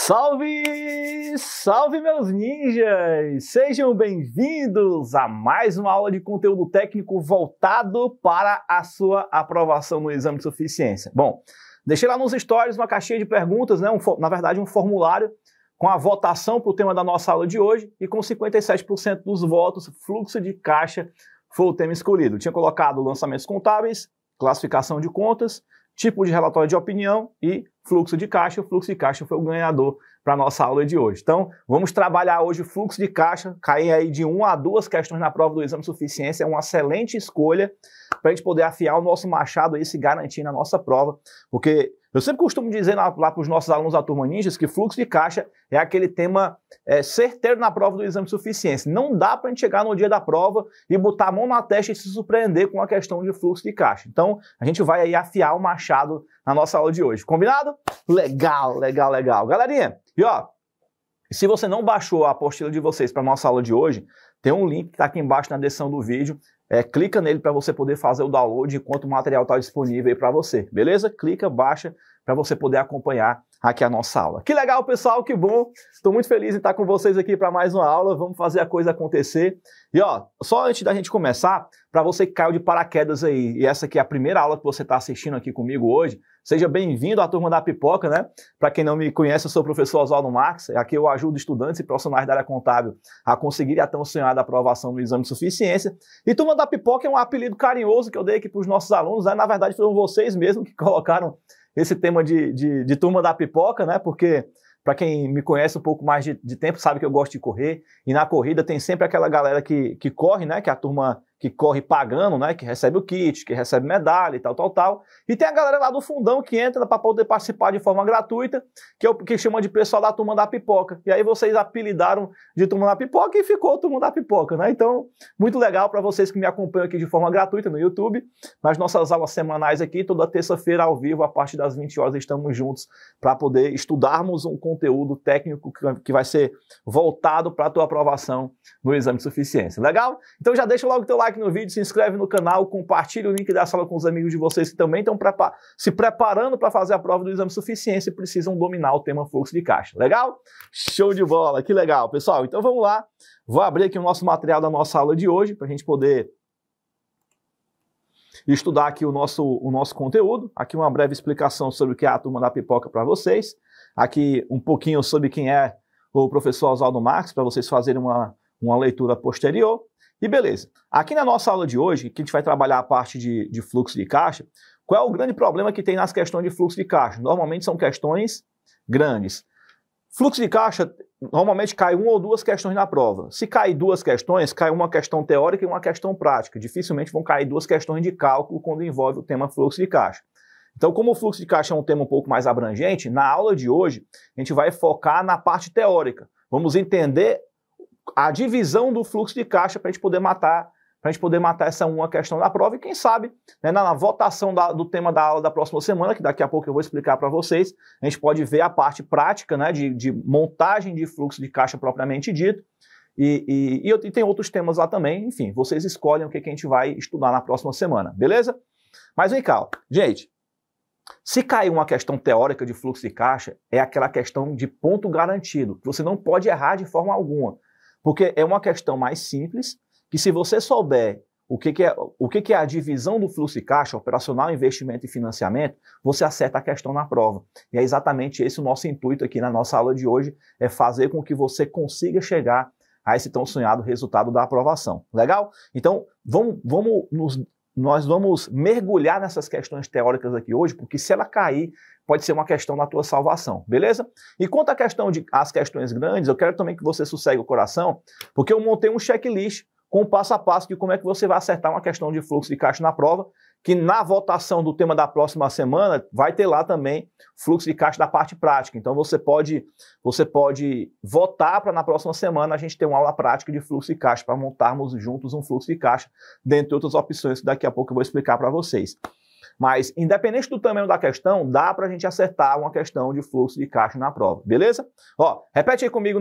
Salve! Salve, meus ninjas! Sejam bem-vindos a mais uma aula de conteúdo técnico voltado para a sua aprovação no exame de suficiência. Bom, deixei lá nos stories uma caixinha de perguntas, né? Na verdade, um formulário com a votação para o tema da nossa aula de hoje e com 57% dos votos, fluxo de caixa foi o tema escolhido. Tinha colocado lançamentos contábeis, classificação de contas, tipo de relatório de opinião e fluxo de caixa. O fluxo de caixa foi o ganhador para a nossa aula de hoje. Então, vamos trabalhar hoje o fluxo de caixa, cair aí de 1 a 2 questões na prova do exame de suficiência. É uma excelente escolha para a gente poder afiar o nosso machado e se garantir na nossa prova, porque eu sempre costumo dizer lá para os nossos alunos da Turma Ninjas que fluxo de caixa é aquele tema certeiro na prova do exame de suficiência. Não dá para a gente chegar no dia da prova e botar a mão na testa e se surpreender com a questão de fluxo de caixa. Então, a gente vai aí afiar o machado na nossa aula de hoje. Combinado? Legal, legal, legal. Galerinha, e ó, se você não baixou a apostila de vocês para a nossa aula de hoje, tem um link que está aqui embaixo na descrição do vídeo. Clica nele para você poder fazer o download enquanto o material está disponível aí para você, beleza? Clica, baixa para você poder acompanhar aqui a nossa aula. Que legal, pessoal, que bom! Estou muito feliz em estar com vocês aqui para mais uma aula. Vamos fazer a coisa acontecer. E ó, só antes da gente começar, para você que caiu de paraquedas aí, e essa aqui é a primeira aula que você está assistindo aqui comigo hoje, seja bem-vindo à Turma da Pipoca, né? Para quem não me conhece, eu sou o professor Oswaldo Marques. Aqui eu ajudo estudantes e profissionais da área contábil a conseguir a tão sonhada aprovação no exame de suficiência. E Turma da Pipoca é um apelido carinhoso que eu dei aqui para os nossos alunos, né? Na verdade, foram vocês mesmos que colocaram esse tema de Turma da Pipoca, né? Porque, para quem me conhece um pouco mais de tempo, sabe que eu gosto de correr. E na corrida tem sempre aquela galera que corre, né? Que é a turma que corre pagando, né? Que recebe o kit, que recebe medalha e tal. E tem a galera lá do fundão que entra para poder participar de forma gratuita, que é o que chama de pessoal da Turma da Pipoca. E aí vocês apelidaram de Turma da Pipoca e ficou Turma da Pipoca, né? Então, muito legal para vocês que me acompanham aqui de forma gratuita no YouTube. Nas nossas aulas semanais aqui, toda terça-feira ao vivo, a partir das 20 horas, estamos juntos para poder estudarmos um conteúdo técnico que vai ser voltado para a tua aprovação no exame de suficiência. Legal? Então já deixa logo o teu like no vídeo, se inscreve no canal, compartilha o link da sala com os amigos de vocês que também estão se preparando para fazer a prova do exame de suficiência e precisam dominar o tema fluxo de caixa. Legal? Show de bola, que legal. Pessoal, então vamos lá. Vou abrir aqui o nosso material da nossa aula de hoje para a gente poder estudar aqui o nosso conteúdo. Aqui uma breve explicação sobre o que é a Turma da Pipoca para vocês. Aqui um pouquinho sobre quem é o professor Oswaldo Marques, para vocês fazerem uma leitura posterior. E beleza. Aqui na nossa aula de hoje, que a gente vai trabalhar a parte de fluxo de caixa, qual é o grande problema que tem nas questões de fluxo de caixa? Normalmente são questões grandes. Fluxo de caixa, normalmente cai 1 ou 2 questões na prova. Se cair 2 questões, cai uma questão teórica e uma questão prática. Dificilmente vão cair 2 questões de cálculo quando envolve o tema fluxo de caixa. Então, como o fluxo de caixa é um tema um pouco mais abrangente, na aula de hoje a gente vai focar na parte teórica. Vamos entender a divisão do fluxo de caixa para a gente poder matar essa uma questão da prova e quem sabe, né, na votação do tema da aula da próxima semana, que daqui a pouco eu vou explicar para vocês, a gente pode ver a parte prática, né, de montagem de fluxo de caixa propriamente dito e tem outros temas lá também. Enfim, vocês escolhem o que a gente vai estudar na próxima semana, beleza? Mas vem cá, gente, se cair uma questão teórica de fluxo de caixa, é aquela questão de ponto garantido, que você não pode errar de forma alguma. Porque é uma questão mais simples, que se você souber o que é a divisão do fluxo de caixa, operacional, investimento e financiamento, você acerta a questão na prova. E é exatamente esse o nosso intuito aqui na nossa aula de hoje, é fazer com que você consiga chegar a esse tão sonhado resultado da aprovação. Legal? Então, nós vamos mergulhar nessas questões teóricas aqui hoje, porque se ela cair, pode ser uma questão da tua salvação, beleza? E quanto à questão as questões grandes, eu quero também que você sossegue o coração, porque eu montei um checklist com o passo a passo de como é que você vai acertar uma questão de fluxo de caixa na prova, que na votação do tema da próxima semana vai ter lá também fluxo de caixa da parte prática. Então você pode votar para na próxima semana a gente ter uma aula prática de fluxo de caixa, para montarmos juntos um fluxo de caixa, dentre outras opções que daqui a pouco eu vou explicar para vocês. Mas, independente do tamanho da questão, dá para a gente acertar uma questão de fluxo de caixa na prova, beleza? Ó, repete aí comigo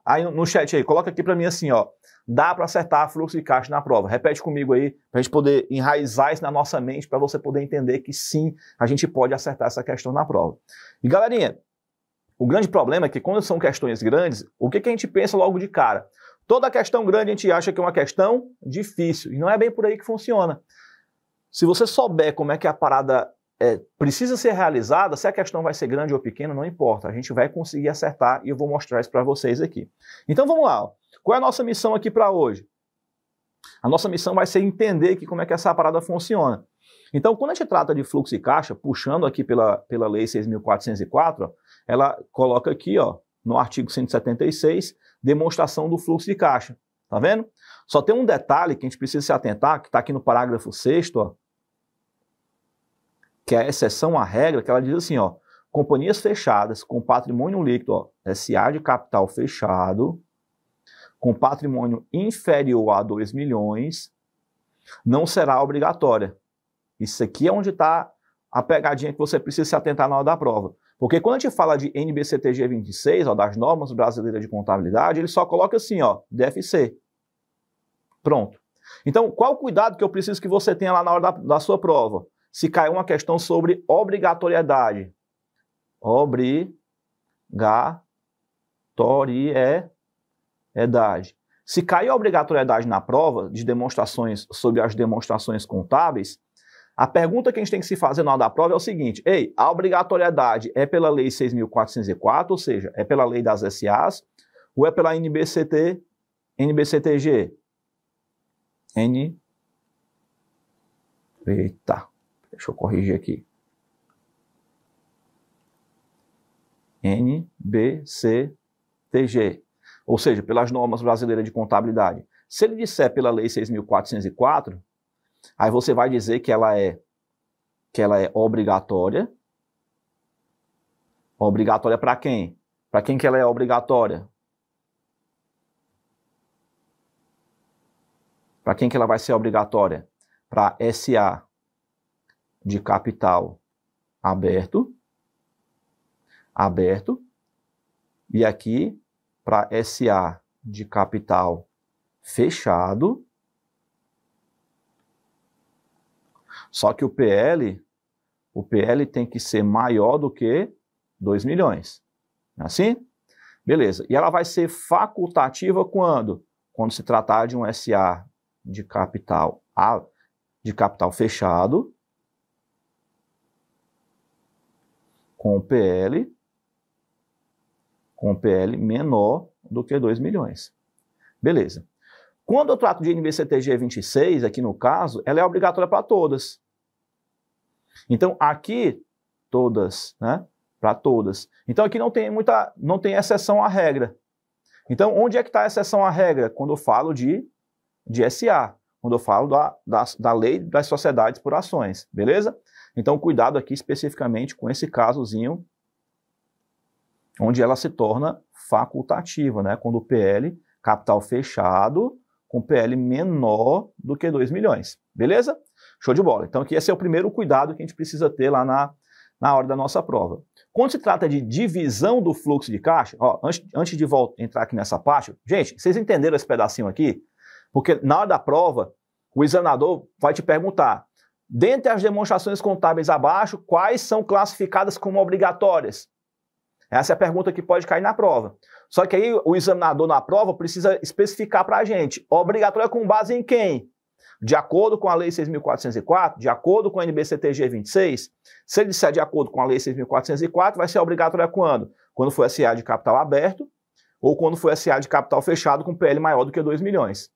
aí no chat aí, coloca aqui para mim assim, ó. Dá para acertar fluxo de caixa na prova. Repete comigo aí, para a gente poder enraizar isso na nossa mente, para você poder entender que sim, a gente pode acertar essa questão na prova. E galerinha, O grande problema é que quando são questões grandes, o que a gente pensa logo de cara? Toda questão grande a gente acha que é uma questão difícil, e não é bem por aí que funciona. Se você souber como é que a parada precisa ser realizada, se a questão vai ser grande ou pequena, não importa, a gente vai conseguir acertar e eu vou mostrar isso para vocês aqui. Então vamos lá, ó. Qual é a nossa missão aqui para hoje? A nossa missão vai ser entender aqui como é que essa parada funciona. Então, quando a gente trata de fluxo de caixa, puxando aqui pela Lei 6.404, ó, ela coloca aqui, ó, no artigo 176, demonstração do fluxo de caixa. Tá vendo? Só tem um detalhe que a gente precisa se atentar, que está aqui no parágrafo 6º, ó, que é a exceção à regra, que ela diz assim, ó, companhias fechadas com patrimônio líquido, ó, SA de capital fechado, com patrimônio inferior a 2 milhões, não será obrigatória. Isso aqui é onde está a pegadinha que você precisa se atentar na hora da prova. Porque quando a gente fala de NBCTG 26, ó, das normas brasileiras de contabilidade, ele só coloca assim, ó, DFC. Pronto. Então, qual o cuidado que eu preciso que você tenha lá na hora da sua prova? Se cair uma questão sobre obrigatoriedade. Obrigatoriedade. Se cair a obrigatoriedade na prova de demonstrações sobre as demonstrações contábeis, a pergunta que a gente tem que se fazer na hora da prova é o seguinte: ei, a obrigatoriedade é pela Lei 6.404, ou seja, é pela Lei das SAs, ou é pela NBCTG? Eita, deixa eu corrigir aqui. NBCTG, ou seja, pelas normas brasileiras de contabilidade. Se ele disser pela Lei 6.404, aí você vai dizer que ela é obrigatória. Obrigatória para quem? Para quem que ela é obrigatória? Para quem que ela vai ser obrigatória? Para SA de capital aberto, e aqui para SA de capital fechado. Só que o PL tem que ser maior do que 2 milhões. Não é assim? Beleza. E ela vai ser facultativa quando? Quando se tratar de um SA de capital fechado, com PL menor do que 2 milhões. Beleza. Quando eu trato de NBCTG 26, aqui no caso, ela é obrigatória para todas. Então, aqui, todas, né? Para todas. Então, aqui não tem exceção à regra. Então, onde é que está a exceção à regra? Quando eu falo de SA. Quando eu falo da Lei das Sociedades por Ações. Beleza? Então, cuidado aqui especificamente com esse casozinho, onde ela se torna facultativa, né? Quando o PL, capital fechado, com PL menor do que 2 milhões. Beleza? Show de bola. Então, aqui esse é o primeiro cuidado que a gente precisa ter lá na hora da nossa prova. Quando se trata de divisão do fluxo de caixa, ó, antes de entrar aqui nessa parte, gente, vocês entenderam esse pedacinho aqui? Porque na hora da prova, o examinador vai te perguntar, dentre as demonstrações contábeis abaixo, quais são classificadas como obrigatórias? Essa é a pergunta que pode cair na prova. Só que aí o examinador na prova precisa especificar para a gente, obrigatória com base em quem? De acordo com a Lei 6.404, de acordo com a NBCTG 26, se ele disser de acordo com a Lei 6.404, vai ser obrigatória quando? Quando for SA de capital aberto ou quando for SA de capital fechado com PL maior do que 2 milhões.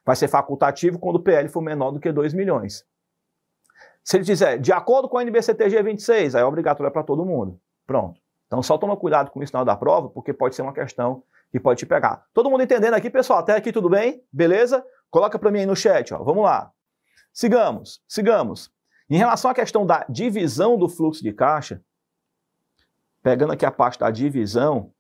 Vai ser facultativo quando o PL for menor do que 2 milhões. Se ele dizer de acordo com a NBCTG 26, aí é obrigatória para todo mundo. Pronto. Então só toma cuidado com isso na hora da prova, porque pode ser uma questão que pode te pegar. Todo mundo entendendo aqui, pessoal? Até aqui tudo bem? Beleza? Coloca para mim aí no chat, ó. Vamos lá. Sigamos. Em relação à questão da divisão do fluxo de caixa, pegando aqui a parte da divisão,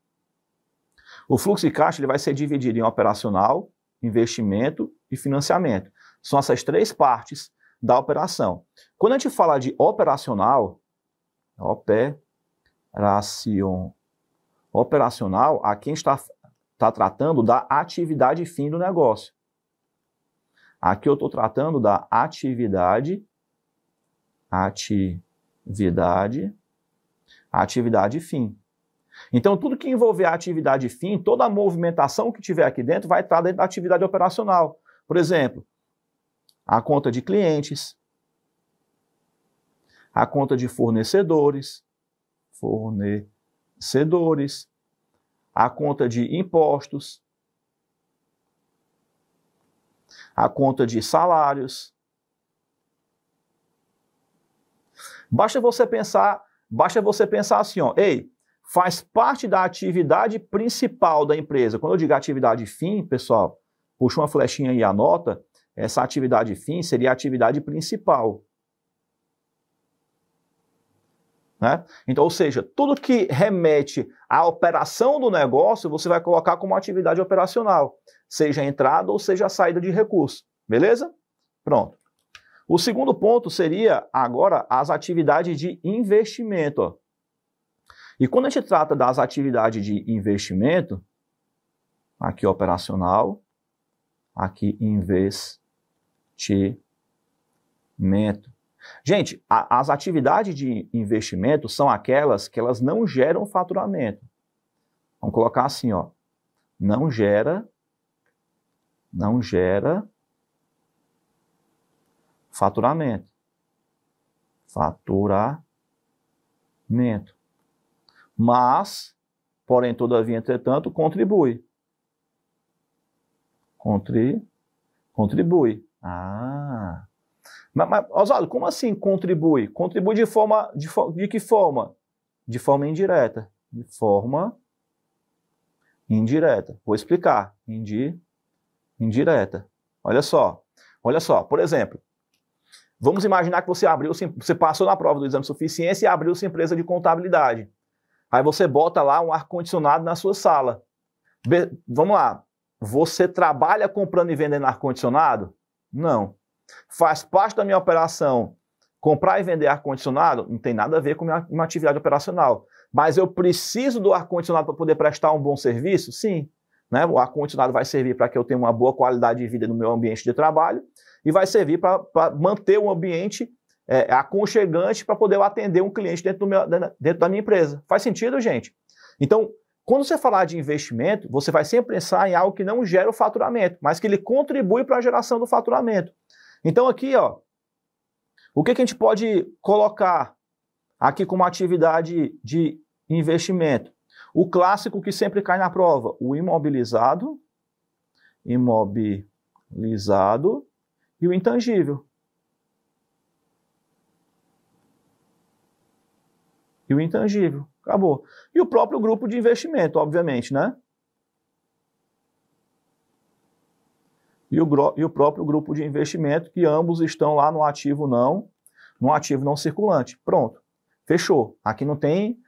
o fluxo de caixa ele vai ser dividido em operacional, investimento e financiamento. São essas três partes da operação. Quando a gente fala de operacional, aqui a gente está tratando da atividade fim do negócio. Aqui eu estou tratando da atividade fim. Então, tudo que envolver a atividade fim, toda a movimentação que tiver aqui dentro vai estar dentro da atividade operacional. Por exemplo, a conta de clientes, a conta de fornecedores, a conta de impostos, a conta de salários. Basta você pensar assim, ó, ei, faz parte da atividade principal da empresa. Quando eu digo atividade fim, pessoal, puxa uma flechinha aí e anota, essa atividade fim seria a atividade principal. Né? Então, ou seja, tudo que remete à operação do negócio, você vai colocar como atividade operacional, seja a entrada ou seja a saída de recurso. Beleza? Pronto. O segundo ponto seria, agora, as atividades de investimento. Ó. E quando a gente trata das atividades de investimento, aqui operacional, aqui investimento. Gente, as atividades de investimento são aquelas que elas não geram faturamento. Vamos colocar assim, ó. Não gera faturamento. Mas, porém, todavia, entretanto, contribui. Contribui. Ah. Mas, Oswaldo, como assim contribui? Contribui de que forma? De forma indireta. De forma indireta. Vou explicar. Indireta. Olha só, por exemplo, vamos imaginar que você passou na prova do exame de suficiência e abriu sua empresa de contabilidade. Aí você bota lá um ar-condicionado na sua sala. Vamos lá, você trabalha comprando e vendendo ar-condicionado? Não. Faz parte da minha operação comprar e vender ar-condicionado? Não tem nada a ver com uma atividade operacional. Mas eu preciso do ar-condicionado para poder prestar um bom serviço? Sim. Né? O ar-condicionado vai servir para que eu tenha uma boa qualidade de vida no meu ambiente de trabalho e vai servir para manter um ambiente aconchegante para poder atender um cliente dentro da minha empresa. Faz sentido, gente? Então, quando você falar de investimento, você vai sempre pensar em algo que não gera o faturamento, mas que ele contribui para a geração do faturamento. Então aqui, ó, o que a gente pode colocar aqui como atividade de investimento? O clássico que sempre cai na prova, o imobilizado e o intangível. E o intangível, acabou. E o próprio grupo de investimento, obviamente, né? E o próprio grupo de investimento, que ambos estão lá no ativo não circulante. Pronto, fechou. Aqui não tem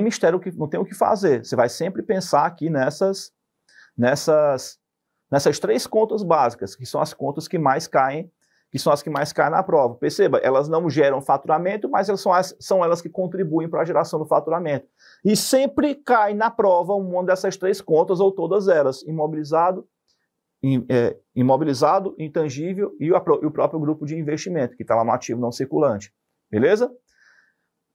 mistério, não tem o que fazer. Você vai sempre pensar aqui nessas três contas básicas, que são as contas que mais caem, na prova. Perceba, elas não geram faturamento, mas são elas que contribuem para a geração do faturamento. E sempre cai na prova uma dessas três contas ou todas elas, imobilizado, intangível e o próprio grupo de investimento, que está lá no ativo não circulante. Beleza?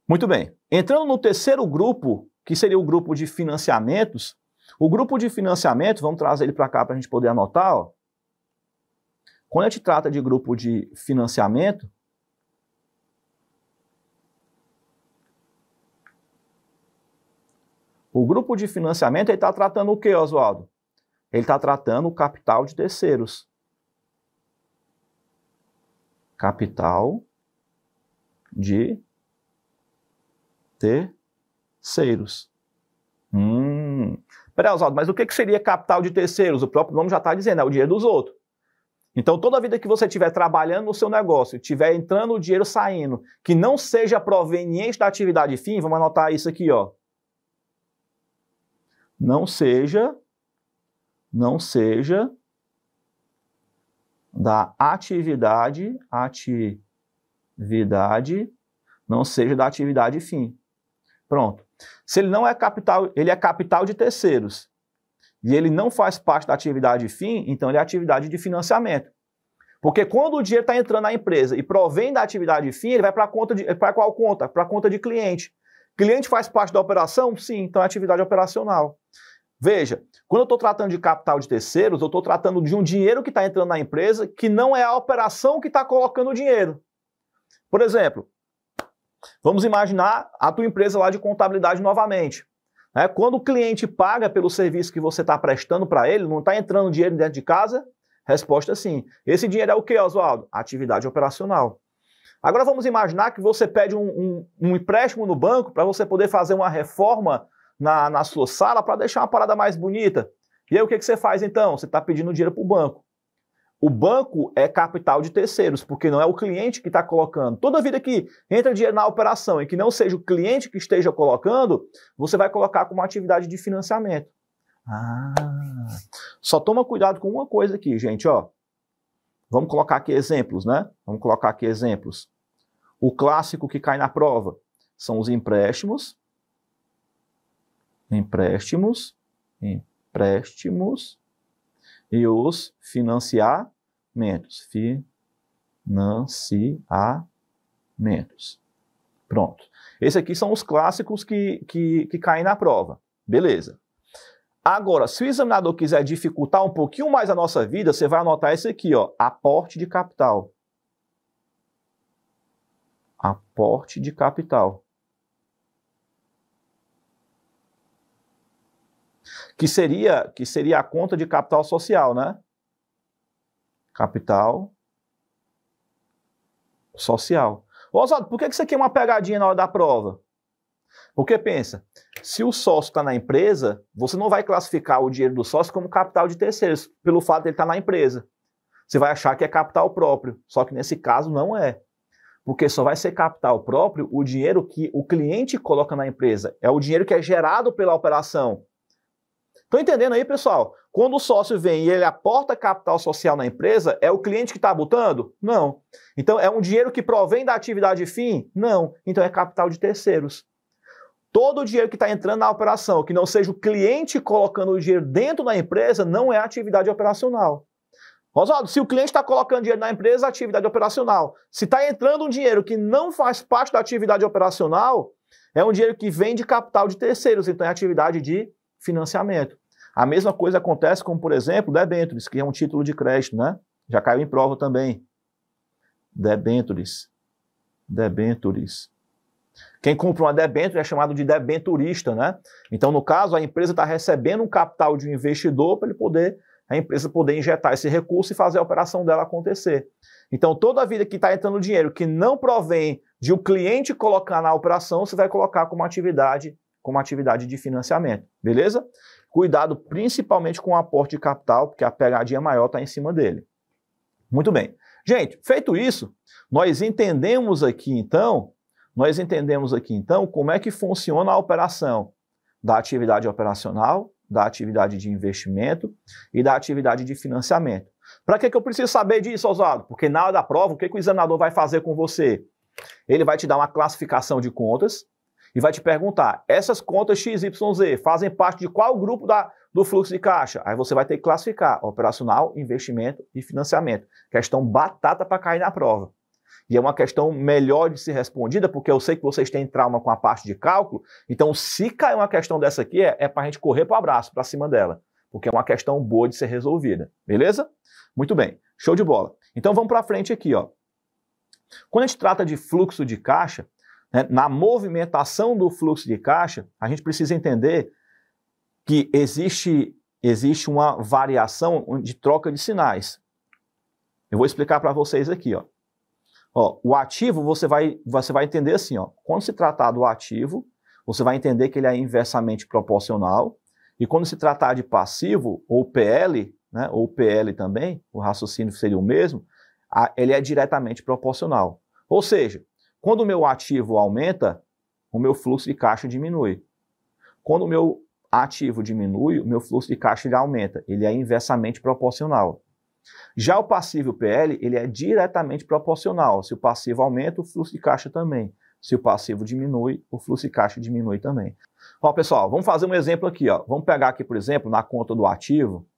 Muito bem. Entrando no terceiro grupo, que seria o grupo de financiamentos, o grupo de financiamento, vamos trazer ele para cá para a gente poder anotar, ó. Quando a gente trata de grupo de financiamento, o grupo de financiamento está tratando o que, Oswaldo? Ele está tratando o capital de terceiros. Capital de terceiros. Peraí, Oswaldo, mas o que seria capital de terceiros? O próprio nome já está dizendo, é o dinheiro dos outros. Então, toda vida que você estiver trabalhando no seu negócio, estiver entrando o dinheiro saindo, que não seja proveniente da atividade fim, vamos anotar isso aqui, ó. Não seja da atividade, não seja da atividade fim. Pronto. Se ele não é capital, ele é capital de terceiros, e ele não faz parte da atividade fim, então ele é atividade de financiamento. Porque quando o dinheiro está entrando na empresa e provém da atividade fim, ele vai para qual conta? Para a conta de cliente. Cliente faz parte da operação? Sim, então é atividade operacional. Veja, quando eu estou tratando de capital de terceiros, eu estou tratando de um dinheiro que está entrando na empresa que não é a operação que está colocando o dinheiro. Por exemplo, vamos imaginar a tua empresa lá de contabilidade novamente. Quando o cliente paga pelo serviço que você está prestando para ele, não está entrando dinheiro dentro de casa? Resposta sim. Esse dinheiro é o que, Oswaldo? Atividade operacional. Agora vamos imaginar que você pede um empréstimo no banco para você poder fazer uma reforma na sua sala para deixar uma parada mais bonita. E aí o que você faz então? Você está pedindo dinheiro para o banco. O banco é capital de terceiros, porque não é o cliente que está colocando. Toda vida que entra dinheiro na operação e que não seja o cliente que esteja colocando, você vai colocar como atividade de financiamento. Só toma cuidado com uma coisa aqui, gente, ó. Vamos colocar aqui exemplos, né? Vamos colocar aqui exemplos. O clássico que cai na prova são os empréstimos. Empréstimos e os financiamentos. Pronto. Esses aqui são os clássicos que caem na prova. Beleza. Agora, se o examinador quiser dificultar um pouquinho mais a nossa vida, você vai anotar esse aqui, ó, aporte de capital. Aporte de capital. Que seria a conta de capital social, né? Capital social. Oswaldo, por que isso aqui é uma pegadinha na hora da prova? Porque pensa, se o sócio está na empresa, você não vai classificar o dinheiro do sócio como capital de terceiros, pelo fato de ele estar na empresa. Você vai achar que é capital próprio, só que nesse caso não é. Porque só vai ser capital próprio o dinheiro que o cliente coloca na empresa. É o dinheiro que é gerado pela operação. Estão entendendo aí, pessoal? Quando o sócio vem e ele aporta capital social na empresa, é o cliente que está botando? Não. Então, é um dinheiro que provém da atividade fim? Não. Então, é capital de terceiros. Todo o dinheiro que está entrando na operação, que não seja o cliente colocando o dinheiro dentro da empresa, não é atividade operacional. Oswaldo, se o cliente está colocando dinheiro na empresa, é atividade operacional. Se está entrando um dinheiro que não faz parte da atividade operacional, é um dinheiro que vem de capital de terceiros, então é atividade de financiamento. A mesma coisa acontece com, por exemplo, debêntures, que é um título de crédito, né? Já caiu em prova também. Debêntures. Quem compra uma debênture é chamado de debenturista, né? Então, no caso, a empresa está recebendo um capital de um investidor para a empresa poder injetar esse recurso e fazer a operação dela acontecer. Então, toda a vida que está entrando dinheiro que não provém de o cliente colocar na operação, você vai colocar como atividade de financiamento, beleza? Cuidado principalmente com o aporte de capital, porque a pegadinha maior está em cima dele. Muito bem. Gente, feito isso, nós entendemos aqui então como é que funciona a operação da atividade operacional, da atividade de investimento e da atividade de financiamento. Para que eu preciso saber disso, Oswaldo? Porque na hora da prova, o que o examinador vai fazer com você? Ele vai te dar uma classificação de contas e vai te perguntar, essas contas XYZ fazem parte de qual grupo do fluxo de caixa? Aí você vai ter que classificar operacional, investimento e financiamento. Questão batata para cair na prova. E é uma questão melhor de ser respondida, porque eu sei que vocês têm trauma com a parte de cálculo, então se cair uma questão dessa aqui, é para a gente correr para o abraço, para cima dela, porque é uma questão boa de ser resolvida, beleza? Muito bem, show de bola. Então vamos para frente aqui, ó. Quando a gente trata de fluxo de caixa, né, na movimentação do fluxo de caixa, a gente precisa entender que existe uma variação de troca de sinais. Eu vou explicar para vocês aqui, ó. O ativo, você vai entender assim, ó, quando se tratar do ativo, você vai entender que ele é inversamente proporcional, e quando se tratar de passivo, ou PL, né, ou PL também, o raciocínio seria o mesmo, ele é diretamente proporcional. Ou seja, quando o meu ativo aumenta, o meu fluxo de caixa diminui. Quando o meu ativo diminui, o meu fluxo de caixa ele aumenta, ele é inversamente proporcional. Já o passivo PL, ele é diretamente proporcional. Se o passivo aumenta, o fluxo de caixa também. Se o passivo diminui, o fluxo de caixa diminui também. Ó, pessoal, vamos fazer um exemplo aqui, ó. Vamos pegar aqui, por exemplo, na conta do ativo,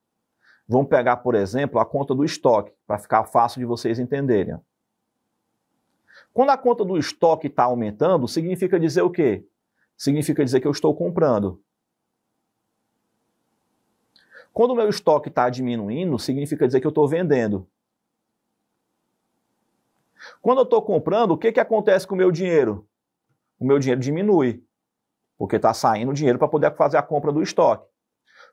vamos pegar, por exemplo, a conta do estoque, para ficar fácil de vocês entenderem. Quando a conta do estoque está aumentando, significa dizer o quê? significa dizer que eu estou comprando. Quando o meu estoque está diminuindo, significa dizer que eu estou vendendo. Quando eu estou comprando, o que acontece com o meu dinheiro? O meu dinheiro diminui, porque está saindo dinheiro para poder fazer a compra do estoque.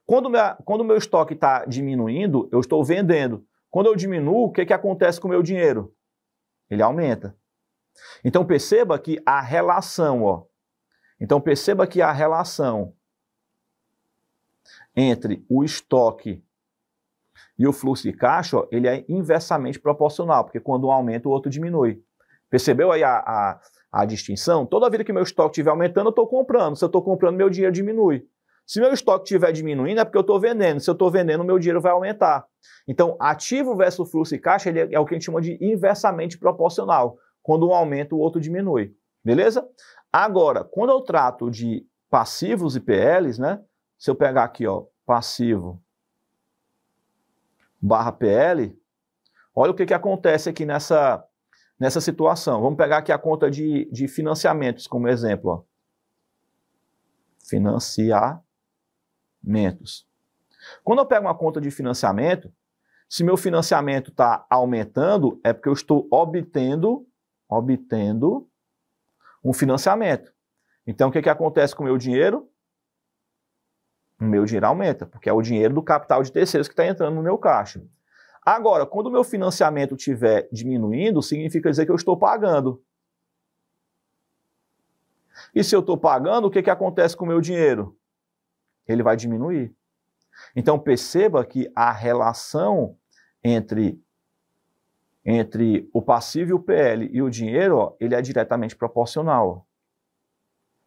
Quando o meu estoque está diminuindo, eu estou vendendo. Quando eu diminuo, o que acontece com o meu dinheiro? Ele aumenta. Então perceba que a relação, entre o estoque e o fluxo de caixa, ele é inversamente proporcional, porque quando um aumenta, o outro diminui. Percebeu aí a distinção? Toda vida que meu estoque estiver aumentando, eu estou comprando. Se eu estou comprando, meu dinheiro diminui. Se meu estoque estiver diminuindo, é porque eu estou vendendo. Se eu estou vendendo, meu dinheiro vai aumentar. Então, ativo versus fluxo de caixa, ele é o que a gente chama de inversamente proporcional. Quando um aumenta, o outro diminui. Beleza? Agora, quando eu trato de passivos e PLs, né? Se eu pegar aqui, passivo barra PL, olha o que acontece aqui nessa situação. Vamos pegar aqui a conta de financiamentos como exemplo. Financiamentos. Quando eu pego uma conta de financiamento, se meu financiamento está aumentando, é porque eu estou obtendo um financiamento. Então, o que acontece com o meu dinheiro? O meu dinheiro aumenta, porque é o dinheiro do capital de terceiros que está entrando no meu caixa. Agora, quando o meu financiamento estiver diminuindo, significa dizer que eu estou pagando. E se eu estou pagando, o que acontece com o meu dinheiro? Ele vai diminuir. Então, perceba que a relação entre o passivo e o PL e o dinheiro, ele é diretamente proporcional.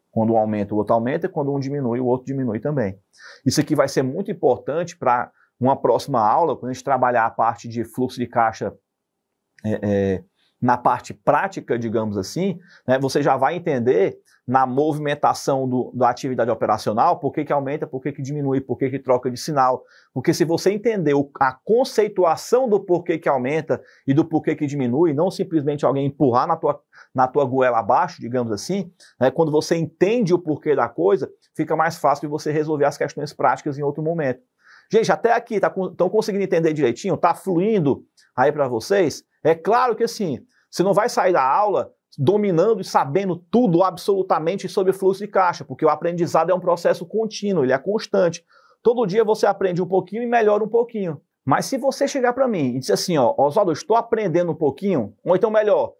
Quando um aumenta, o outro aumenta, e quando um diminui, o outro diminui também. Isso aqui vai ser muito importante para uma próxima aula, quando a gente trabalhar a parte de fluxo de caixa na parte prática, digamos assim, né, você já vai entender na movimentação da atividade operacional por que aumenta, por que diminui, por que troca de sinal. Porque se você entender a conceituação do porquê que aumenta e do porquê que diminui, não simplesmente alguém empurrar na tua goela abaixo, digamos assim, né, quando você entende o porquê da coisa, fica mais fácil de você resolver as questões práticas em outro momento. Gente, até aqui, estão conseguindo entender direitinho? Está fluindo aí para vocês? É claro que assim, você não vai sair da aula dominando e sabendo tudo absolutamente sobre fluxo de caixa, porque o aprendizado é um processo contínuo, ele é constante. Todo dia você aprende um pouquinho e melhora um pouquinho. Mas se você chegar para mim e dizer assim, Oswaldo, eu estou aprendendo um pouquinho, ou então melhor,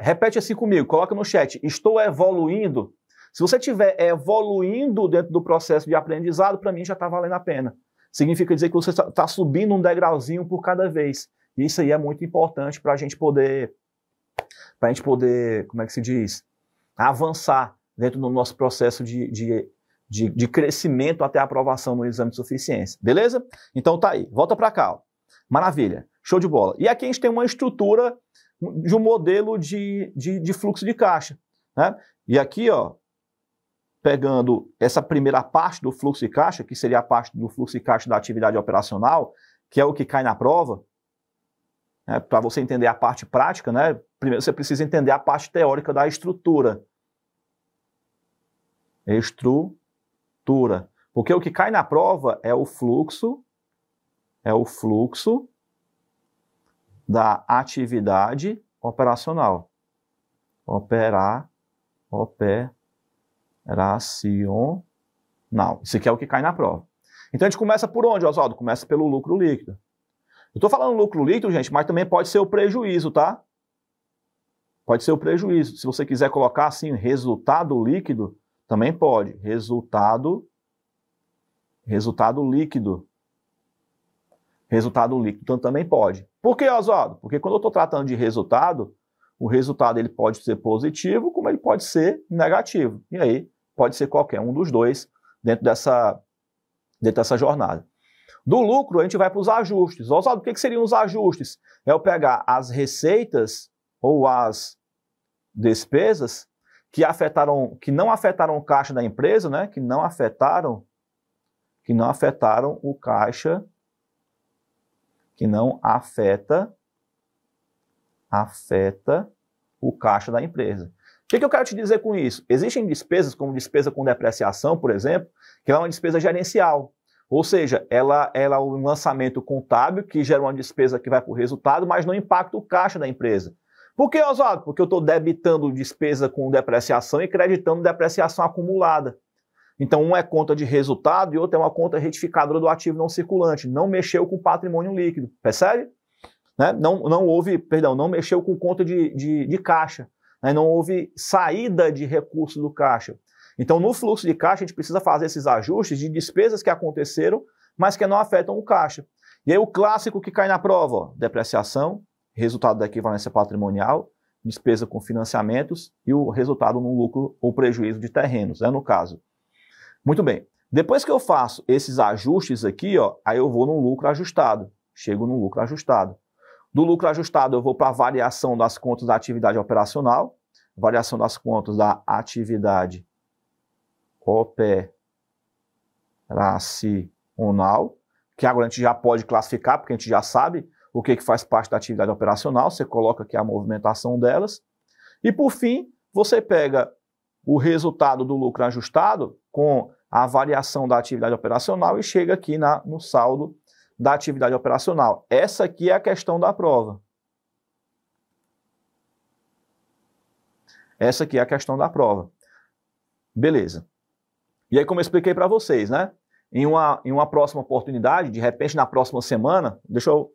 repete assim comigo, coloca no chat, estou evoluindo. Se você estiver evoluindo dentro do processo de aprendizado, para mim já está valendo a pena. Significa dizer que você está subindo um degrauzinho por cada vez. Isso aí é muito importante para a gente poder, como é que se diz, avançar dentro do nosso processo de crescimento até a aprovação no exame de suficiência. Beleza? Então tá aí, volta para cá. Maravilha, show de bola. E aqui a gente tem uma estrutura de um modelo de fluxo de caixa, né? E aqui, pegando essa primeira parte do fluxo de caixa, que seria a parte do fluxo de caixa da atividade operacional, que é o que cai na prova, né, para você entender a parte prática, né, primeiro você precisa entender a parte teórica da estrutura. Estrutura. Porque o que cai na prova é o fluxo da atividade operacional. Operacional. Isso aqui é o que cai na prova. Então a gente começa por onde, Oswaldo? Começa pelo lucro líquido. Eu estou falando lucro líquido, gente, mas também pode ser o prejuízo, tá? Pode ser o prejuízo. Se você quiser colocar assim, resultado líquido, também pode. Resultado líquido. Resultado líquido então, também pode. Por que, Oswaldo? Porque quando eu estou tratando de resultado, o resultado ele pode ser positivo, como ele pode ser negativo. E aí, pode ser qualquer um dos dois dentro dessa jornada. Do lucro, a gente vai para os ajustes. Oswaldo, o que seriam os ajustes? É eu pegar as receitas ou as despesas que não afetaram o caixa da empresa, né? Que não afetaram o caixa, que não afeta o caixa da empresa. que eu quero te dizer com isso? Existem despesas, como despesa com depreciação, por exemplo, que é uma despesa gerencial. Ou seja, ela é um lançamento contábil que gera uma despesa que vai para o resultado, mas não impacta o caixa da empresa. Por que, Oswaldo? Porque eu estou debitando despesa com depreciação e creditando depreciação acumulada. Então, um é conta de resultado e outro é uma conta retificadora do ativo não circulante. Não mexeu com patrimônio líquido, percebe? Né? Não mexeu com conta de caixa. Né? Não houve saída de recurso do caixa. Então, no fluxo de caixa, a gente precisa fazer esses ajustes de despesas que aconteceram, mas que não afetam o caixa. E aí o clássico que cai na prova, ó, depreciação, resultado da equivalência patrimonial, despesa com financiamentos e o resultado no lucro ou prejuízo de terrenos, né, no caso. Muito bem. Depois que eu faço esses ajustes aqui, ó, aí eu vou no lucro ajustado. Chego no lucro ajustado. Do lucro ajustado eu vou para a variação das contas da atividade operacional, variação das contas da atividade operacional, que agora a gente já pode classificar, porque a gente já sabe o que faz parte da atividade operacional, você coloca aqui a movimentação delas. E por fim, você pega o resultado do lucro ajustado com a variação da atividade operacional e chega aqui no saldo da atividade operacional. Essa aqui é a questão da prova. Essa aqui é a questão da prova. Beleza. E aí, como eu expliquei para vocês, né? Em uma próxima oportunidade, de repente na próxima semana, deixa eu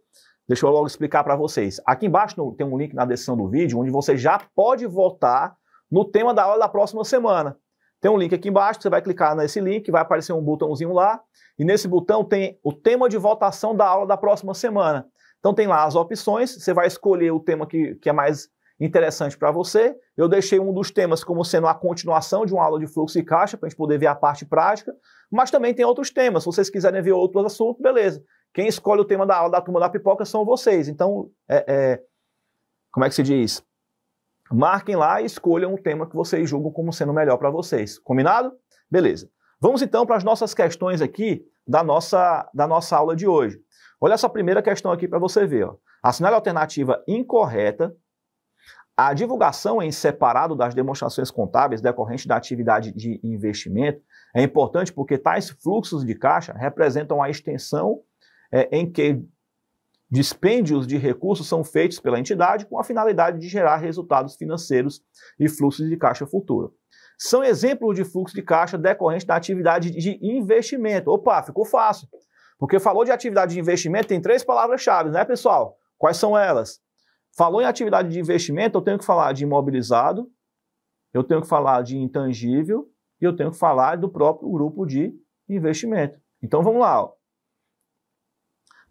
logo explicar para vocês. Aqui embaixo tem um link na descrição do vídeo, onde você já pode votar no tema da aula da próxima semana. Tem um link aqui embaixo, você vai clicar nesse link, vai aparecer um botãozinho lá, e nesse botão tem o tema de votação da aula da próxima semana. Então tem lá as opções, você vai escolher o tema que é mais interessante para você. Eu deixei um dos temas como sendo a continuação de uma aula de fluxo e caixa, para a gente poder ver a parte prática, mas também tem outros temas. Se vocês quiserem ver outros assuntos, beleza. Quem escolhe o tema da aula da Turma da Pipoca são vocês. Então, como é que se diz? Marquem lá e escolham o tema que vocês julgam como sendo melhor para vocês. Combinado? Beleza. Vamos então para as nossas questões aqui da nossa aula de hoje. Olha essa primeira questão aqui para você ver. Ó. Assinale a alternativa incorreta. A divulgação em separado das demonstrações contábeis decorrentes da atividade de investimento é importante porque tais fluxos de caixa representam a extensão em que dispêndios de recursos são feitos pela entidade com a finalidade de gerar resultados financeiros e fluxos de caixa futuro. São exemplos de fluxo de caixa decorrente da atividade de investimento. Opa, ficou fácil. Porque falou de atividade de investimento, tem 3 palavras-chave, né, pessoal? Quais são elas? Falou em atividade de investimento, eu tenho que falar de imobilizado, eu tenho que falar de intangível e eu tenho que falar do próprio grupo de investimento. Então vamos lá. Ó.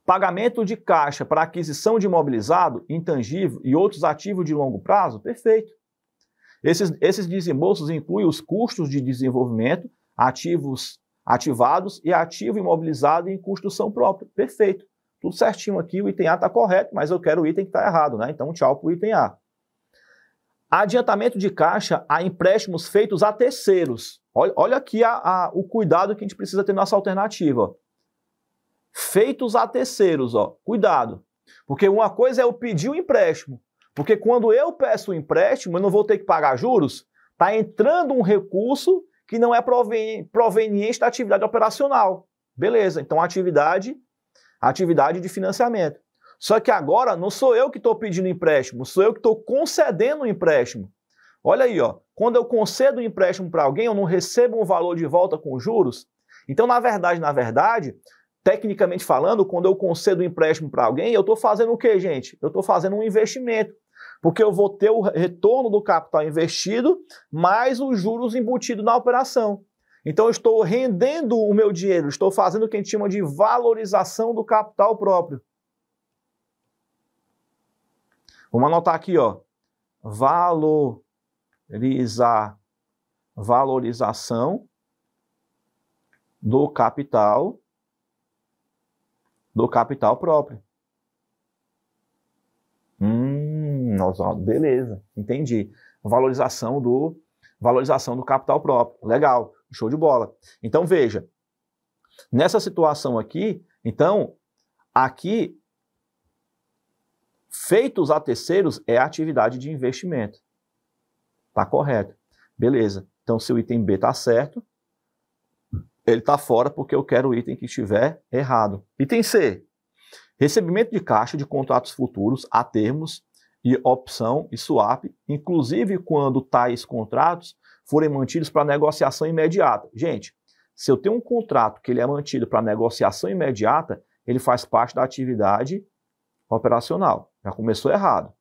Pagamento de caixa para aquisição de imobilizado, intangível e outros ativos de longo prazo? Perfeito. Esses desembolsos incluem os custos de desenvolvimento, ativos ativados e ativo imobilizado em construção própria. Perfeito. Tudo certinho aqui, o item A está correto, mas eu quero o item que está errado, né? Então, tchau para o item A. Adiantamento de caixa a empréstimos feitos a terceiros. Olha aqui o cuidado que a gente precisa ter nessa alternativa. Feitos a terceiros, ó. Cuidado. Porque uma coisa é eu pedir o empréstimo. Porque quando eu peço o empréstimo, eu não vou ter que pagar juros. Está entrando um recurso que não é proveniente da atividade operacional. Beleza, então atividade de financiamento. Só que agora não sou eu que estou pedindo empréstimo, sou eu que estou concedendo o empréstimo. Olha aí, ó, quando eu concedo um empréstimo para alguém, eu não recebo um valor de volta com juros. Então, na verdade, tecnicamente falando, quando eu concedo um empréstimo para alguém, eu estou fazendo o quê, gente? Eu estou fazendo um investimento. Porque eu vou ter o retorno do capital investido, mais os juros embutidos na operação. Então, eu estou rendendo o meu dinheiro, estou fazendo o que a gente chama de valorização do capital próprio. Vamos anotar aqui, ó. Valorização do capital próprio. Oswaldo, beleza, entendi. Valorização do capital próprio. Legal, show de bola. Então, veja, nessa situação aqui, então, aqui, feitos a terceiros é atividade de investimento. Está correto. Beleza. Então, se o item B está certo, ele está fora porque eu quero o item que estiver errado. Item C. Recebimento de caixa de contratos futuros a termos e opção e swap, inclusive quando tais contratos forem mantidos para negociação imediata. Gente, se eu tenho um contrato que ele é mantido para negociação imediata, ele faz parte da atividade operacional. Já começou errado.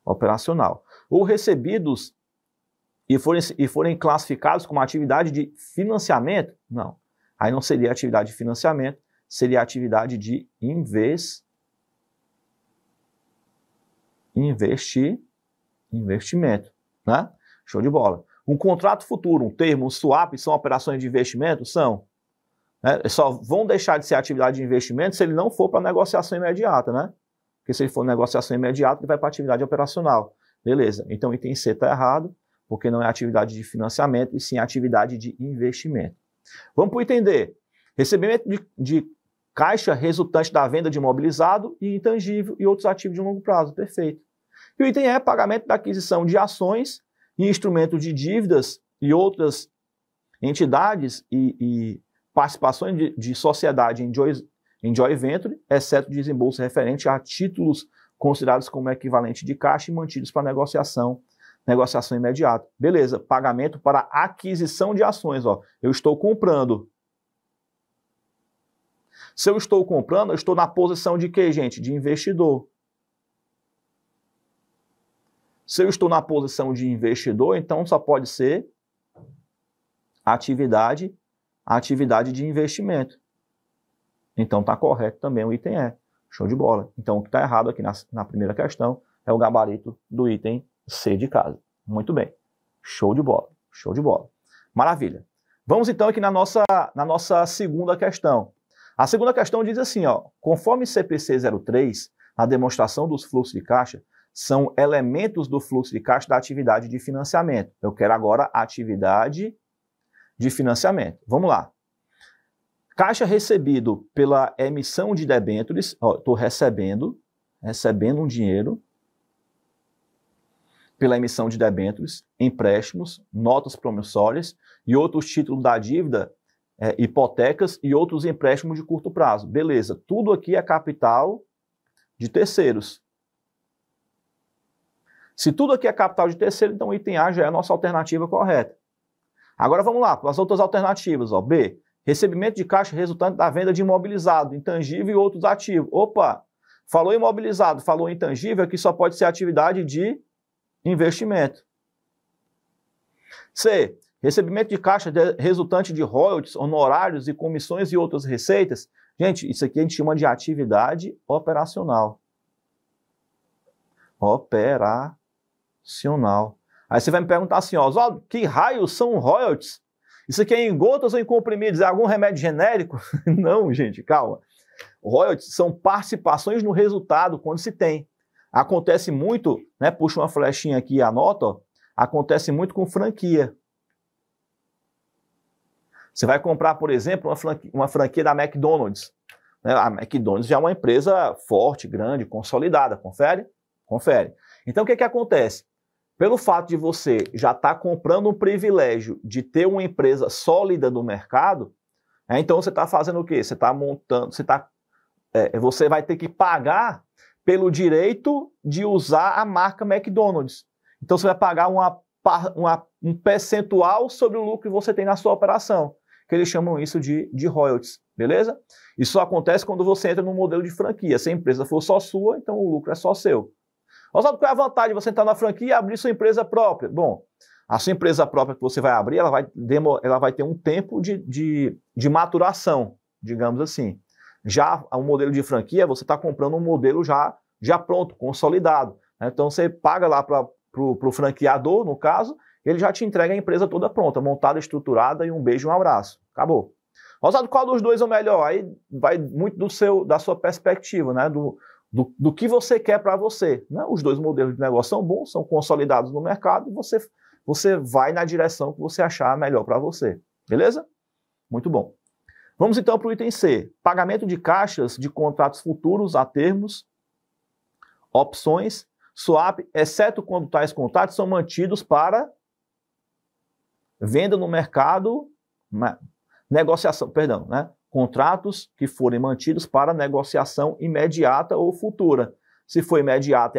Operacional. Ou recebidos e forem classificados como atividade de financiamento? Não. Aí não seria atividade de financiamento, seria atividade de investimento, né? Show de bola. Um contrato futuro, um termo, um swap, são operações de investimento? São. Né? Só vão deixar de ser atividade de investimento se ele não for para negociação imediata, né? Porque se ele for negociação imediata, ele vai para atividade operacional. Beleza. Então, item C está errado, porque não é atividade de financiamento, e sim atividade de investimento. Vamos para o item D. Recebimento de caixa resultante da venda de imobilizado e intangível e outros ativos de longo prazo. Perfeito. E o item E, pagamento da aquisição de ações e instrumentos de dívidas e outras entidades e participações de sociedade em joint venture, exceto desembolso referente a títulos considerados como equivalente de caixa e mantidos para negociação imediata. Beleza, pagamento para aquisição de ações. Ó. Eu estou comprando. Se eu estou comprando, eu estou na posição de quê, gente? De investidor. Se eu estou na posição de investidor, então só pode ser atividade de investimento. Então está correto também o item E. Show de bola. Então o que está errado aqui na primeira questão é o gabarito do item C de casa. Muito bem. Show de bola. Show de bola. Maravilha. Vamos então aqui na nossa segunda questão. A segunda questão diz assim, ó, conforme CPC 03, a demonstração dos fluxos de caixa são elementos do fluxo de caixa da atividade de financiamento. Eu quero agora a atividade de financiamento. Vamos lá. Caixa recebido pela emissão de debêntures, estou recebendo um dinheiro pela emissão de debêntures, empréstimos, notas promissórias e outros títulos da dívida, hipotecas e outros empréstimos de curto prazo. Beleza, tudo aqui é capital de terceiros. Se tudo aqui é capital de terceiro, então o item A já é a nossa alternativa correta. Agora vamos lá, para as outras alternativas. Ó. B, recebimento de caixa resultante da venda de imobilizado, intangível e outros ativos. Opa, falou imobilizado, falou intangível, aqui só pode ser atividade de investimento. C, recebimento de caixa resultante de royalties, honorários e comissões e outras receitas. Gente, isso aqui a gente chama de atividade operacional. Aí você vai me perguntar assim, ó, Oswaldo, que raios são royalties? Isso aqui é em gotas ou em comprimidos? É algum remédio genérico? Não, gente, calma. Royalties são participações no resultado quando se tem. Acontece muito, né? Puxa uma flechinha aqui e anota, ó, acontece muito com franquia. Você vai comprar, por exemplo, uma franquia da McDonald's. Né? A McDonald's já é uma empresa forte, grande, consolidada. Confere? Confere. Então, o que acontece? Pelo fato de você já estar comprando um privilégio de ter uma empresa sólida no mercado, então você está fazendo o quê? Você está montando, você vai ter que pagar pelo direito de usar a marca McDonald's. Então você vai pagar um percentual sobre o lucro que você tem na sua operação, que eles chamam isso de royalties, beleza? Isso acontece quando você entra no modelo de franquia. Se a empresa for só sua, então o lucro é só seu. Oswaldo, qual é a vantagem de você entrar na franquia e abrir sua empresa própria? Bom, a sua empresa própria que você vai abrir, ela vai ter um tempo de maturação, digamos assim. Já o modelo de franquia, você está comprando um modelo já pronto, consolidado. Né? Então você paga lá para o franqueador, no caso, ele já te entrega a empresa toda pronta, montada, estruturada, e um beijo, um abraço. Acabou. Oswaldo, qual dos dois é o melhor? Aí vai muito da sua perspectiva, né? Do que você quer para você. Né? Os dois modelos de negócio são bons, são consolidados no mercado, e você vai na direção que você achar melhor para você. Beleza? Muito bom. Vamos então para o item C. Pagamento de caixas de contratos futuros a termos, opções, swap, exceto quando tais contratos são mantidos para venda no mercado, negociação, perdão, né? Contratos que forem mantidos para negociação imediata ou futura. Se for imediata,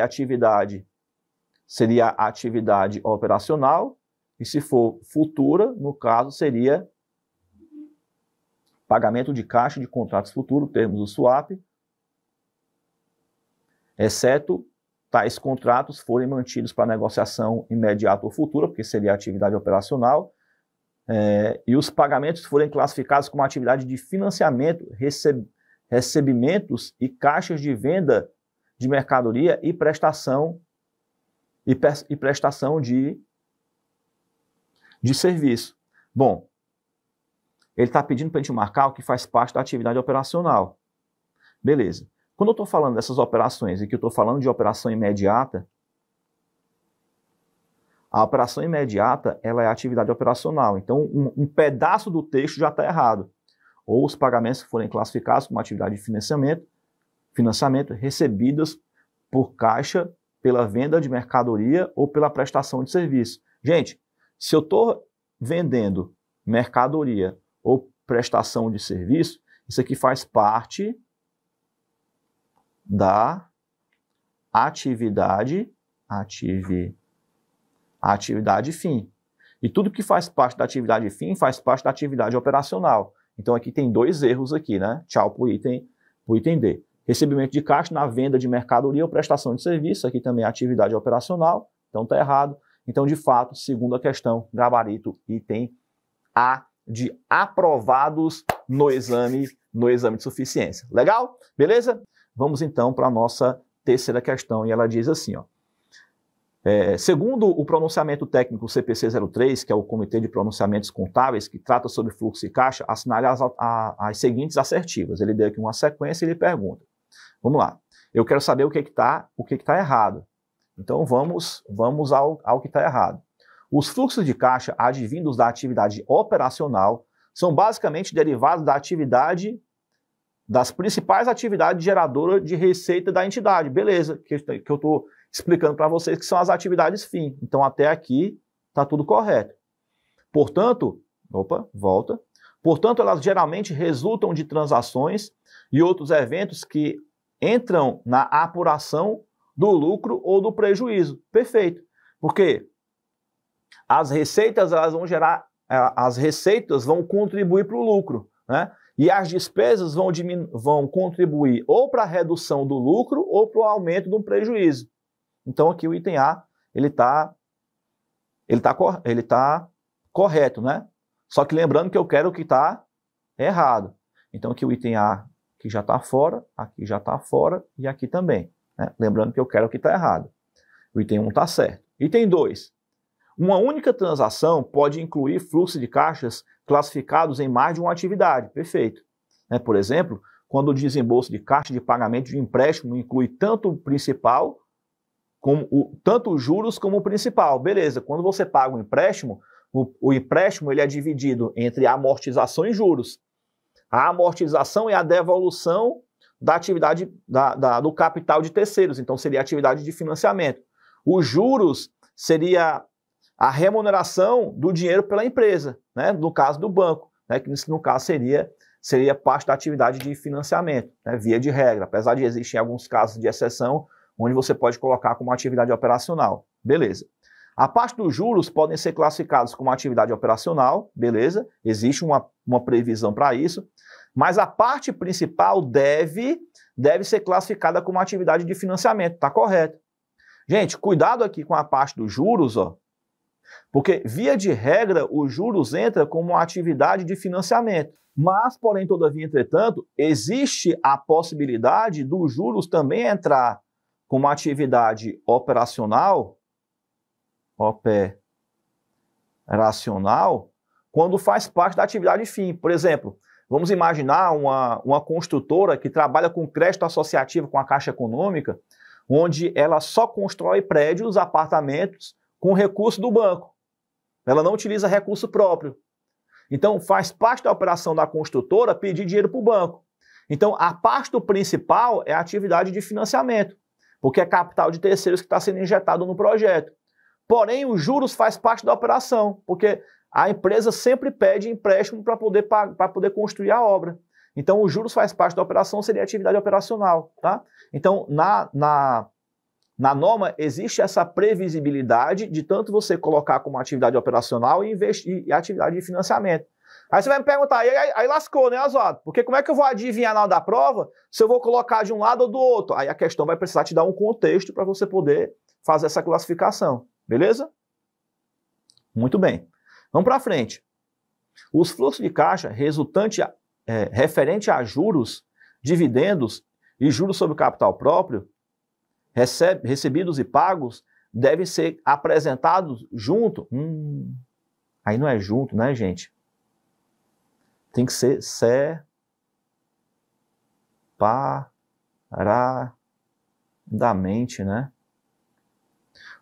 seria atividade operacional, e se for futura, no caso, seria pagamento de caixa de contratos futuros, termos do swap, exceto tais contratos forem mantidos para negociação imediata ou futura, porque seria atividade operacional, e os pagamentos forem classificados como atividade de financiamento, recebimentos e caixas de venda de mercadoria e prestação de serviço. Bom, ele está pedindo para a gente marcar o que faz parte da atividade operacional. Beleza. Quando eu estou falando dessas operações e que eu estou falando de operação imediata, a operação imediata ela é a atividade operacional. Então, um pedaço do texto já está errado. Ou os pagamentos forem classificados como atividade de financiamento recebidas por caixa pela venda de mercadoria ou pela prestação de serviço. Gente, se eu estou vendendo mercadoria ou prestação de serviço, isso aqui faz parte da atividade fim. E tudo que faz parte da atividade fim faz parte da atividade operacional. Então aqui tem dois erros aqui, né? Tchau para o item D. Recebimento de caixa na venda de mercadoria ou prestação de serviço, aqui também é atividade operacional, então está errado. Então, de fato, segunda questão, gabarito, item A de aprovados no exame de suficiência. Legal? Beleza? Vamos então para a nossa terceira questão, e ela diz assim, ó. Segundo o pronunciamento técnico CPC 03, que é o Comitê de Pronunciamentos Contábeis, que trata sobre fluxo e caixa, assinale as seguintes assertivas. Ele deu aqui uma sequência e ele pergunta. Vamos lá. Eu quero saber o que está errado. Então vamos ao que está errado. Os fluxos de caixa advindos da atividade operacional são basicamente derivados das principais atividades geradoras de receita da entidade. Beleza, que eu estou explicando para vocês que são as atividades fim. Então até aqui está tudo correto. Portanto, Portanto, elas geralmente resultam de transações e outros eventos que entram na apuração do lucro ou do prejuízo. Perfeito. Porque as receitas vão contribuir para o lucro, né? E as despesas vão contribuir ou para a redução do lucro ou para o aumento do prejuízo. Então aqui o item A, ele tá correto, né? Só que lembrando que eu quero o que está errado. Então aqui o item A aqui já está fora e aqui também, né? Lembrando que eu quero o que está errado. O item 1 está certo. Item 2. Uma única transação pode incluir fluxo de caixas classificados em mais de uma atividade. Perfeito. Por exemplo, quando o desembolso de caixa de pagamento de empréstimo inclui tanto o principal, tanto os juros como o principal. Beleza, quando você paga um empréstimo, o empréstimo ele é dividido entre amortização e juros. A amortização é a devolução da atividade do capital de terceiros, então seria a atividade de financiamento. Os juros seria a remuneração do dinheiro pela empresa, né? No caso do banco, né? Que no caso seria parte da atividade de financiamento, né? Via de regra, apesar de existir alguns casos de exceção, onde você pode colocar como atividade operacional. Beleza. A parte dos juros podem ser classificados como atividade operacional, beleza, existe uma previsão para isso, mas a parte principal deve ser classificada como atividade de financiamento, tá correto. Gente, cuidado aqui com a parte dos juros, ó, porque via de regra os juros entra como uma atividade de financiamento, mas porém, todavia, entretanto, existe a possibilidade dos juros também entrar como atividade operacional, quando faz parte da atividade fim. Por exemplo, vamos imaginar uma construtora que trabalha com crédito associativo com a Caixa Econômica, onde ela só constrói prédios, apartamentos, com recurso do banco. Ela não utiliza recurso próprio. Então, faz parte da operação da construtora pedir dinheiro para o banco. Então, a parte do principal é a atividade de financiamento. porque é capital de terceiros que está sendo injetado no projeto. Porém, os juros faz parte da operação, porque a empresa sempre pede empréstimo para poder construir a obra. Então, os juros faz parte da operação, seria atividade operacional, tá? Então, na norma, existe essa previsibilidade de tanto você colocar como atividade operacional e investir e atividade de financiamento. Aí você vai me perguntar, aí lascou, né, Oswaldo? Porque como é que eu vou adivinhar na hora da prova se eu vou colocar de um lado ou do outro? Aí a questão vai precisar te dar um contexto para você poder fazer essa classificação, beleza? Muito bem. Vamos para frente. Os fluxos de caixa referente a juros, dividendos e juros sobre o capital próprio, recebidos e pagos, devem ser apresentados junto. Aí não é junto, né, gente? Tem que ser separadamente, né?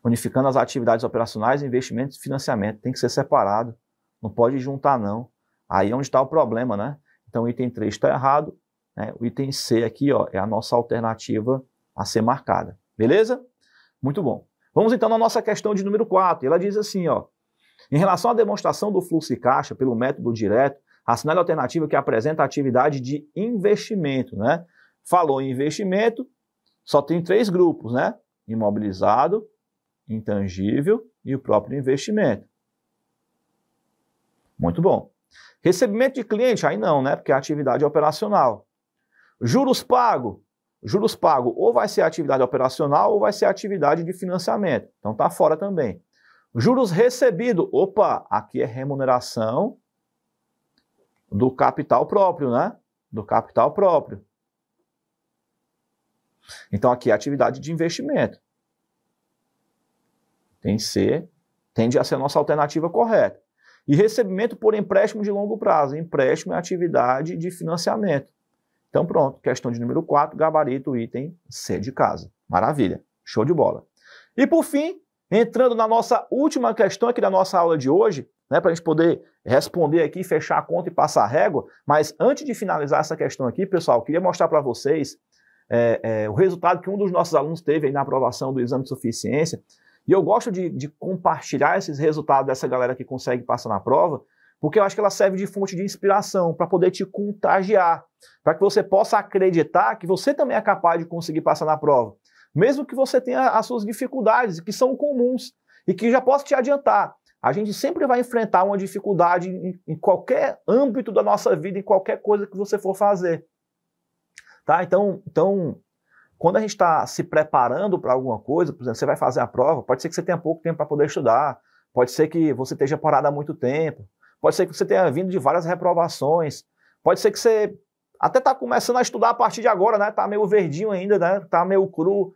Unificando as atividades operacionais, investimentos e financiamento. Tem que ser separado. Não pode juntar, não. Aí é onde está o problema, né? Então o item 3 está errado, né? O item C aqui, ó, é a nossa alternativa a ser marcada. Beleza? Muito bom. Vamos então na nossa questão de número 4. Ela diz assim, ó. Em relação à demonstração do fluxo de caixa pelo método direto, assinale a alternativa que apresenta a atividade de investimento, né? Falou em investimento, só tem 3 grupos, né? Imobilizado, intangível e o próprio investimento. Muito bom. Recebimento de cliente, aí não, né? Porque é atividade operacional. Juros pago. Juros pago ou vai ser atividade operacional ou vai ser atividade de financiamento. Então tá fora também. Juros recebido. Opa, aqui é remuneração do capital próprio, né? Do capital próprio. Então aqui é atividade de investimento. Tende a ser a nossa alternativa correta. E recebimento por empréstimo de longo prazo. Empréstimo é atividade de financiamento. Então pronto, questão de número 4, gabarito, item C de casa. Maravilha, show de bola. E por fim, entrando na nossa última questão aqui da nossa aula de hoje, né, para a gente poder responder aqui, fechar a conta e passar a régua, mas antes de finalizar essa questão aqui, pessoal, eu queria mostrar para vocês o resultado que um dos nossos alunos teve aí na aprovação do exame de suficiência. E eu gosto de compartilhar esses resultados dessa galera que consegue passar na prova, porque eu acho que ela serve de fonte de inspiração para poder te contagiar, para que você possa acreditar que você também é capaz de conseguir passar na prova, mesmo que você tenha as suas dificuldades, que são comuns, e que já posso te adiantar, a gente sempre vai enfrentar uma dificuldade em qualquer âmbito da nossa vida, em qualquer coisa que você for fazer. Tá? Então quando a gente está se preparando para alguma coisa, por exemplo, você vai fazer a prova, pode ser que você tenha pouco tempo para poder estudar, pode ser que você esteja parado há muito tempo, pode ser que você tenha vindo de várias reprovações, pode ser que você até está começando a estudar a partir de agora, né? Está meio verdinho ainda, né? Está meio cru,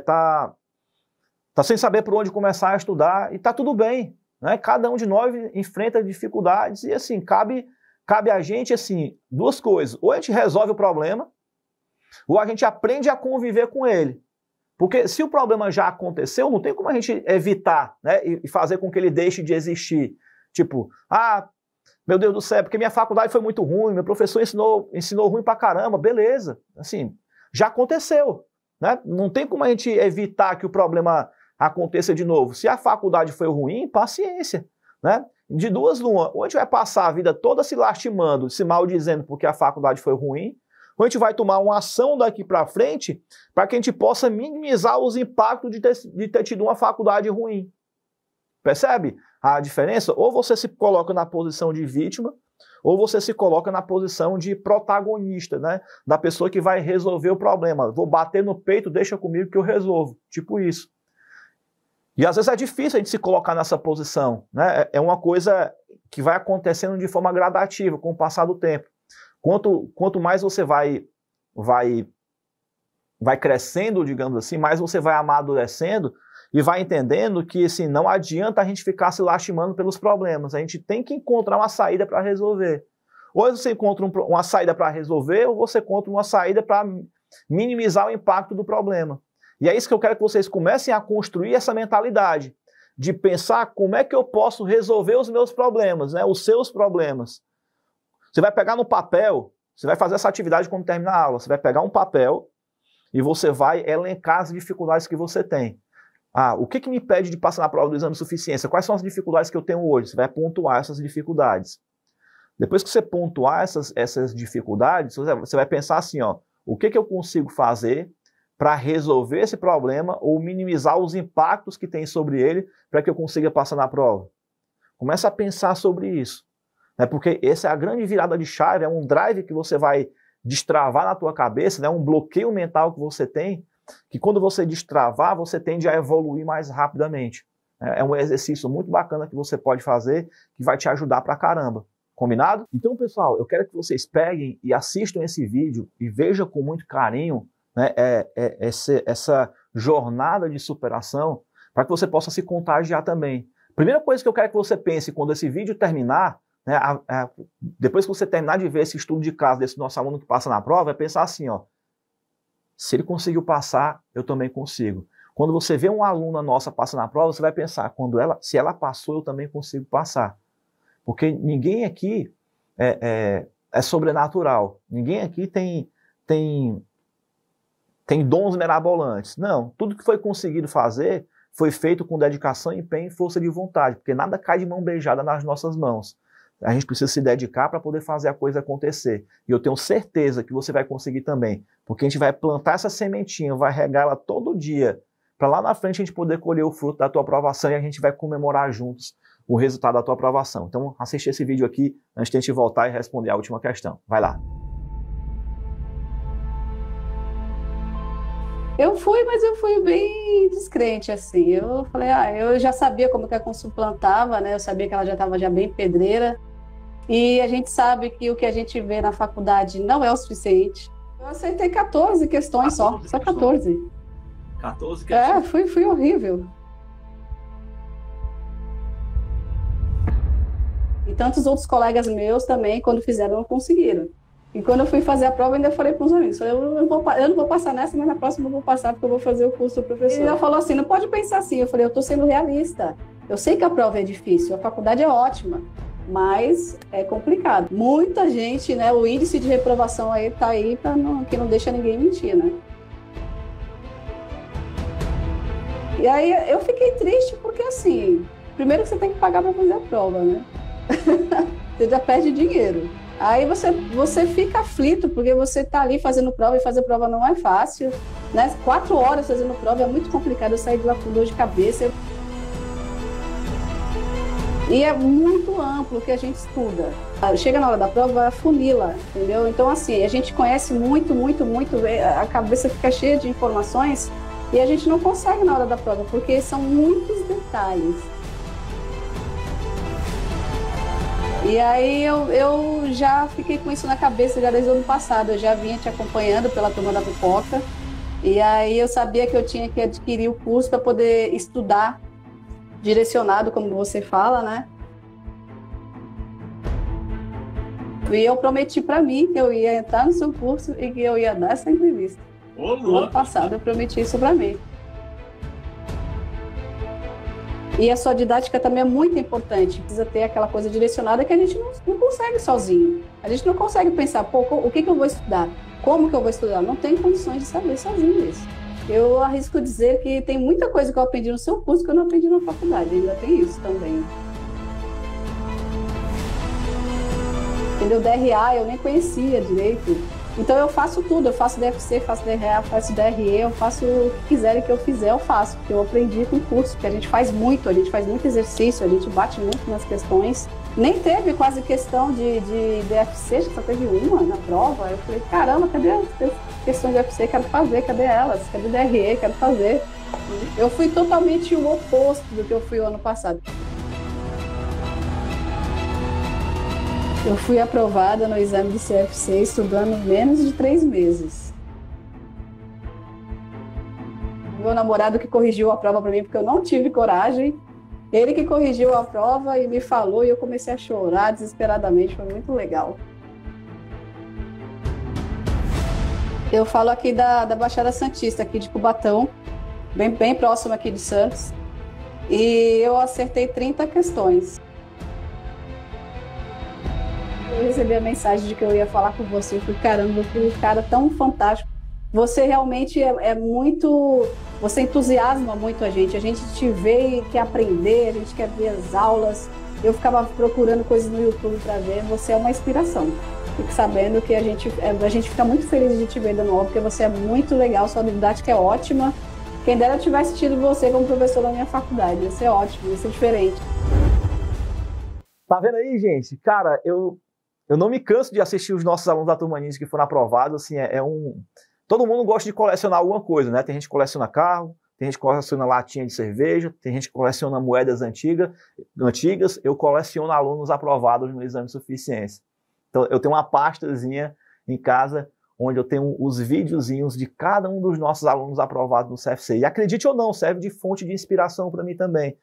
tá sem saber por onde começar a estudar, e está tudo bem, né? Cada um de nós enfrenta dificuldades e assim, cabe a gente, assim, 2 coisas, ou a gente resolve o problema, ou a gente aprende a conviver com ele. Porque se o problema já aconteceu, não tem como a gente evitar, né, e fazer com que ele deixe de existir. Tipo, meu Deus do céu, porque minha faculdade foi muito ruim, meu professor ensinou ruim pra caramba, beleza. Assim, já aconteceu, né? Não tem como a gente evitar que o problema aconteça de novo. Se a faculdade foi ruim, paciência, né? De 2 numa, ou a gente vai passar a vida toda se lastimando, se maldizendo porque a faculdade foi ruim, ou a gente vai tomar uma ação daqui para frente para que a gente possa minimizar os impactos de ter tido uma faculdade ruim. Percebe a diferença? Ou você se coloca na posição de vítima, ou você se coloca na posição de protagonista, né? Da pessoa que vai resolver o problema. Vou bater no peito, deixa comigo que eu resolvo. Tipo isso. E às vezes é difícil a gente se colocar nessa posição, né? É uma coisa que vai acontecendo de forma gradativa com o passar do tempo. Quanto mais você vai crescendo, digamos assim, mais você vai amadurecendo e vai entendendo que assim, não adianta a gente ficar se lastimando pelos problemas. A gente tem que encontrar uma saída para resolver. Ou você encontra uma saída para resolver, ou você encontra uma saída para minimizar o impacto do problema. E é isso que eu quero que vocês comecem a construir essa mentalidade de pensar como é que eu posso resolver os meus problemas, né, os seus problemas. Você vai pegar no papel, você vai fazer essa atividade quando terminar a aula, você vai pegar um papel e você vai elencar as dificuldades que você tem. O que me impede de passar na prova do exame de suficiência? Quais são as dificuldades que eu tenho hoje? Você vai pontuar essas dificuldades. Depois que você pontuar essas dificuldades, você vai pensar assim, ó, o que eu consigo fazer para resolver esse problema ou minimizar os impactos que tem sobre ele para que eu consiga passar na prova. Começa a pensar sobre isso, né? Porque essa é a grande virada de chave, é um drive que você vai destravar na tua cabeça, né? Um bloqueio mental que você tem, que quando você destravar, você tende a evoluir mais rapidamente. É um exercício muito bacana que você pode fazer, que vai te ajudar pra caramba. Combinado? Então, pessoal, eu quero que vocês peguem e assistam esse vídeo e vejam com muito carinho, né, essa jornada de superação, para que você possa se contagiar também. Primeira coisa que eu quero que você pense quando esse vídeo terminar, né, depois que você terminar de ver esse estudo de caso desse nosso aluno que passa na prova, é pensar assim, ó, se ele conseguiu passar, eu também consigo. Quando você vê uma aluna nossa passando na prova, você vai pensar, se ela passou, eu também consigo passar. Porque ninguém aqui é sobrenatural. Ninguém aqui tem dons mirabolantes. Não, tudo que foi conseguido fazer foi feito com dedicação, empenho e força de vontade, porque nada cai de mão beijada nas nossas mãos. A gente precisa se dedicar para poder fazer a coisa acontecer. E eu tenho certeza que você vai conseguir também, porque a gente vai plantar essa sementinha, vai regar ela todo dia, para lá na frente a gente poder colher o fruto da tua aprovação e a gente vai comemorar juntos o resultado da tua aprovação. Então, assiste esse vídeo aqui antes de a gente voltar e responder a última questão. Vai lá. Mas eu fui bem descrente, assim. Eu falei, eu já sabia como que a Consul plantava, né? Eu sabia que ela já estava já bem pedreira. E a gente sabe que o que a gente vê na faculdade não é o suficiente. Eu aceitei 14 questões só 14. 14 questões? Fui horrível. E tantos outros colegas meus também, quando fizeram, não conseguiram. E quando eu fui fazer a prova, ainda falei para os amigos, eu não vou passar nessa, mas na próxima eu vou passar, porque eu vou fazer o curso do professor. E ela falou assim, não pode pensar assim. Eu falei, eu estou sendo realista. Eu sei que a prova é difícil, a faculdade é ótima, mas é complicado. Muita gente, né, o índice de reprovação aí tá aí, que não deixa ninguém mentir, né? E aí eu fiquei triste, porque assim, primeiro que você tem que pagar para fazer a prova, né? Você já perde dinheiro. Aí você fica aflito, porque você está ali fazendo prova, e fazer prova não é fácil, né? 4 horas fazendo prova é muito complicado, eu saí de lá com dor de cabeça. E é muito amplo o que a gente estuda. Chega na hora da prova, afunila, entendeu? Então, assim, a gente conhece muito, a cabeça fica cheia de informações e a gente não consegue na hora da prova, porque são muitos detalhes. E aí eu já fiquei com isso na cabeça já desde o ano passado. Eu já vinha te acompanhando pela Turma da Pipoca. E aí eu sabia que eu tinha que adquirir o curso para poder estudar direcionado, como você fala, né? E eu prometi para mim que eu ia entrar no seu curso e que eu ia dar essa entrevista. No ano passado eu prometi isso para mim. E a sua didática também é muito importante. Precisa ter aquela coisa direcionada que a gente não consegue sozinho. A gente não consegue pensar, o que eu vou estudar? Como que eu vou estudar? Não tem condições de saber sozinho isso. Eu arrisco dizer que tem muita coisa que eu aprendi no seu curso que eu não aprendi na faculdade. Ainda tem isso também. Entendeu? DRA eu nem conhecia direito. Então eu faço tudo, eu faço DFC, faço DRA, faço DRE, eu faço o que quiserem que eu fizer, eu faço, porque eu aprendi com o curso, que a gente faz muito exercício, a gente bate muito nas questões. Nem teve quase questão de DFC, só teve uma na prova. Eu falei, caramba, cadê as questões de DFC? Quero fazer, cadê elas? Cadê DRE? Quero fazer. Eu fui totalmente o oposto do que eu fui o ano passado. Eu fui aprovada no exame de CFC estudando menos de 3 meses. Meu namorado que corrigiu a prova para mim, porque eu não tive coragem. Ele que corrigiu a prova e me falou, e eu comecei a chorar desesperadamente, foi muito legal. Eu falo aqui da Baixada Santista, aqui de Cubatão, bem próximo aqui de Santos. E eu acertei 30 questões. Eu recebi a mensagem de que eu ia falar com você. Eu falei, caramba, eu fui um cara tão fantástico. você realmente é muito... Você entusiasma muito a gente te vê e quer aprender, a gente quer ver as aulas. Eu ficava procurando coisas no YouTube para ver, você é uma inspiração. Fique sabendo que a gente fica muito feliz de te ver de novo, porque você é muito legal, sua didática é ótima. Quem dera eu tivesse tido você como professor na minha faculdade, ia ser ótimo, ia ser diferente. Tá vendo aí, gente? Cara, eu não me canso de assistir os nossos alunos da Turma Ninja que foram aprovados, assim, todo mundo gosta de colecionar alguma coisa, né? Tem gente que coleciona carro, tem gente que coleciona latinha de cerveja, tem gente que coleciona moedas antigas, eu coleciono alunos aprovados no exame de suficiência. Então, eu tenho uma pastazinha em casa onde eu tenho os videozinhos de cada um dos nossos alunos aprovados no CFC. E acredite ou não, serve de fonte de inspiração para mim também.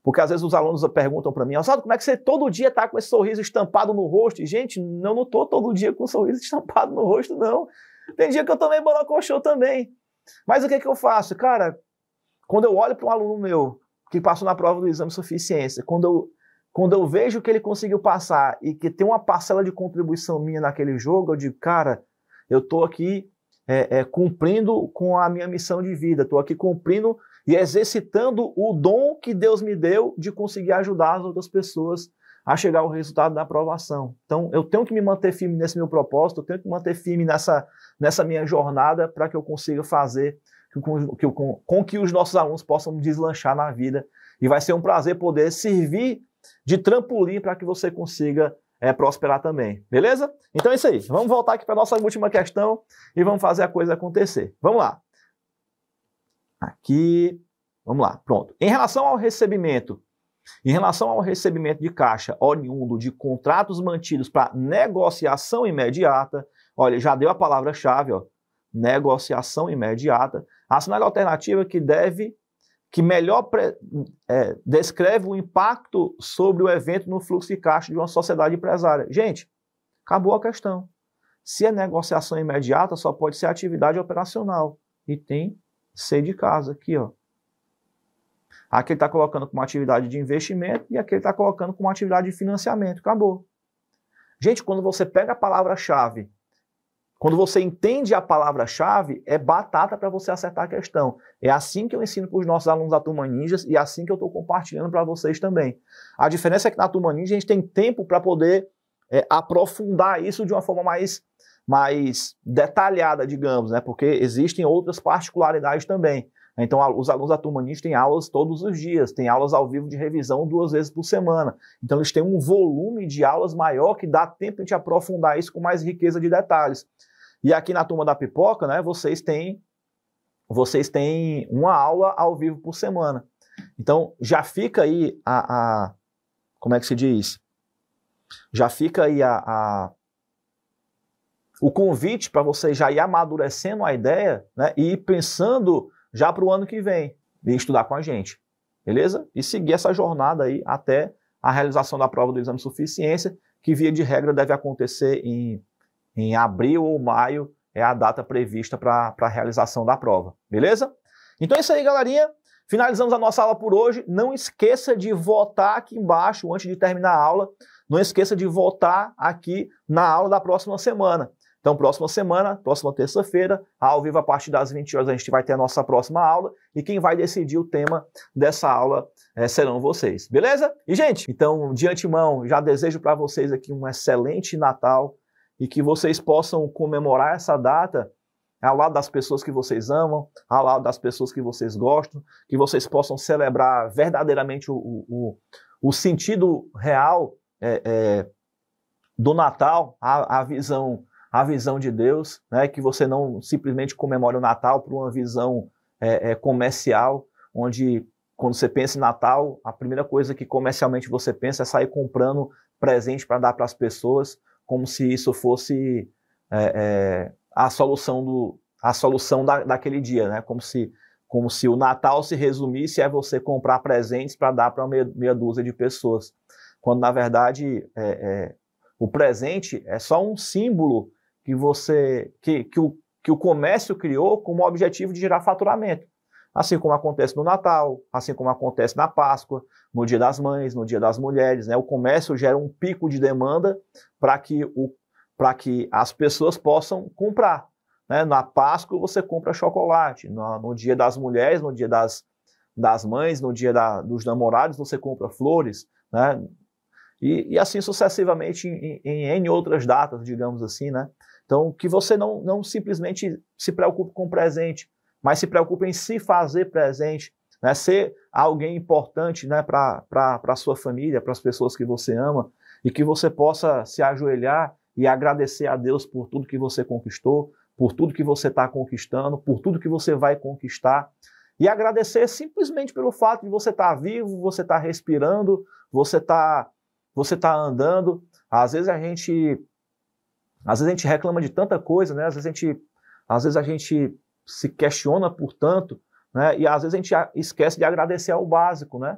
Porque às vezes os alunos perguntam para mim, Oswaldo, como é que você todo dia está com esse sorriso estampado no rosto? E, gente, eu não estou todo dia com um sorriso estampado no rosto, não. Tem dia que eu tomei bolacochô também. Mas o que eu faço? Cara, quando eu olho para um aluno meu que passou na prova do exame de suficiência, quando eu vejo que ele conseguiu passar e que tem uma parcela de contribuição minha naquele jogo, eu digo, cara, eu estou aqui cumprindo com a minha missão de vida, estou aqui cumprindo e exercitando o dom que Deus me deu de conseguir ajudar as outras pessoas a chegar ao resultado da aprovação. Então, eu tenho que me manter firme nesse meu propósito, eu tenho que me manter firme nessa minha jornada para que eu consiga fazer com que os nossos alunos possam deslanchar na vida. E vai ser um prazer poder servir de trampolim para que você consiga prosperar também. Beleza? Então é isso aí. Vamos voltar aqui para a nossa última questão e vamos fazer a coisa acontecer. Vamos lá. Aqui. Vamos lá. Pronto. Em relação ao recebimento de caixa oriundo de contratos mantidos para negociação imediata, olha, já deu a palavra-chave, ó, negociação imediata, a cenário alternativa que melhor descreve o impacto sobre o evento no fluxo de caixa de uma sociedade empresária. Gente, acabou a questão. Se é negociação imediata, só pode ser atividade operacional. E tem C de casa aqui, ó. Aqui ele está colocando como atividade de investimento e aqui ele está colocando como atividade de financiamento. Acabou. Gente, quando você pega a palavra-chave, quando você entende a palavra-chave, é batata para você acertar a questão. É assim que eu ensino para os nossos alunos da Turma Ninjas e é assim que eu estou compartilhando para vocês também. A diferença é que na Turma Ninja a gente tem tempo para poder aprofundar isso de uma forma mais detalhada, digamos, né? Porque existem outras particularidades também. Então, os alunos da Turma Ninja têm aulas todos os dias, têm aulas ao vivo de revisão 2 vezes por semana. Então, eles têm um volume de aulas maior que dá tempo de a gente aprofundar isso com mais riqueza de detalhes. E aqui na Turma da Pipoca, né, vocês têm uma aula ao vivo por semana. Então, já fica aí como é que se diz? Já fica aí o convite para você já ir amadurecendo a ideia, né, e ir pensando já para o ano que vem, e estudar com a gente, beleza? E seguir essa jornada aí até a realização da prova do exame de suficiência, que via de regra deve acontecer em abril ou maio, é a data prevista para a realização da prova, beleza? Então é isso aí, galerinha. Finalizamos a nossa aula por hoje. Não esqueça de votar aqui embaixo antes de terminar a aula. Não esqueça de votar aqui na aula da próxima semana. Então, próxima semana, próxima terça-feira, ao vivo a partir das 20 horas, a gente vai ter a nossa próxima aula e quem vai decidir o tema dessa aula serão vocês, beleza? E, gente, então, de antemão, já desejo para vocês aqui um excelente Natal e que vocês possam comemorar essa data ao lado das pessoas que vocês amam, ao lado das pessoas que vocês gostam, que vocês possam celebrar verdadeiramente o sentido real do Natal, a visão de Deus, né? Que você não simplesmente comemore o Natal por uma visão comercial, onde quando você pensa em Natal, a primeira coisa que comercialmente você pensa é sair comprando presente para dar para as pessoas, como se isso fosse a solução daquele dia, né? Como se o Natal se resumisse a você comprar presentes para dar para meia dúzia de pessoas, quando na verdade o presente é só um símbolo que o comércio criou como objetivo de gerar faturamento. Assim como acontece no Natal, assim como acontece na Páscoa, no Dia das Mães, no Dia das Mulheres, né? O comércio gera um pico de demanda para que as pessoas possam comprar. né? Na Páscoa você compra chocolate, no dia das mulheres, no dia das mães, no dia dos namorados você compra flores, né? E assim sucessivamente em N outras datas, digamos assim, né? Então, que você não simplesmente se preocupe com o presente, mas se preocupe em se fazer presente, né? Ser alguém importante, né, para a sua família, para as pessoas que você ama, e que você possa se ajoelhar e agradecer a Deus por tudo que você conquistou, por tudo que você está conquistando, por tudo que você vai conquistar, e agradecer simplesmente pelo fato de você estar vivo, você estar respirando, você tá andando. Às vezes a gente reclama de tanta coisa, né? Às vezes a gente se questiona por tanto, né? E às vezes a gente esquece de agradecer ao básico, né?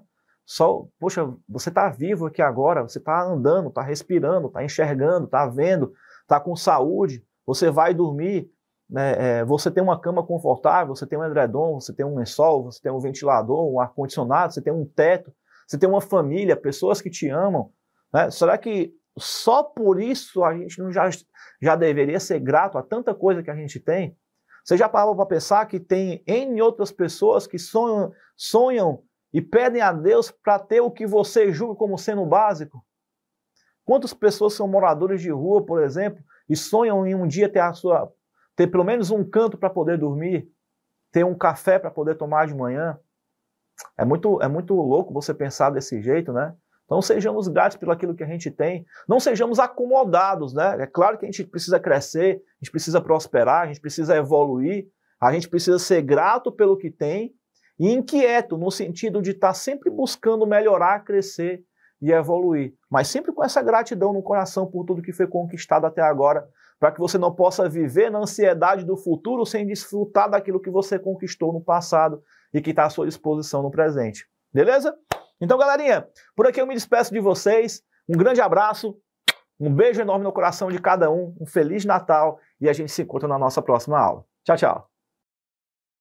Poxa, você está vivo aqui agora, você está andando, está respirando, está enxergando, está vendo, está com saúde, você vai dormir, né? Você tem uma cama confortável, você tem um edredom, você tem um lençol, você tem um ventilador, um ar-condicionado, você tem um teto, você tem uma família, pessoas que te amam, né? Será que só por isso a gente não já deveria ser grato a tanta coisa que a gente tem? Você já parou para pensar que tem N outras pessoas que sonham e pedem a Deus para ter o que você julga como sendo básico? Quantas pessoas são moradores de rua, por exemplo, e sonham em um dia ter pelo menos um canto para poder dormir, ter um café para poder tomar de manhã? É muito louco você pensar desse jeito, né? Então sejamos gratos pelo aquilo que a gente tem, não sejamos acomodados, né? É claro que a gente precisa crescer, a gente precisa prosperar, a gente precisa evoluir, a gente precisa ser grato pelo que tem e inquieto no sentido de estar sempre buscando melhorar, crescer e evoluir, mas sempre com essa gratidão no coração por tudo que foi conquistado até agora, para que você não possa viver na ansiedade do futuro sem desfrutar daquilo que você conquistou no passado e que está à sua disposição no presente. Beleza? Então, galerinha, por aqui eu me despeço de vocês. Um grande abraço, um beijo enorme no coração de cada um, um Feliz Natal e a gente se encontra na nossa próxima aula. Tchau, tchau.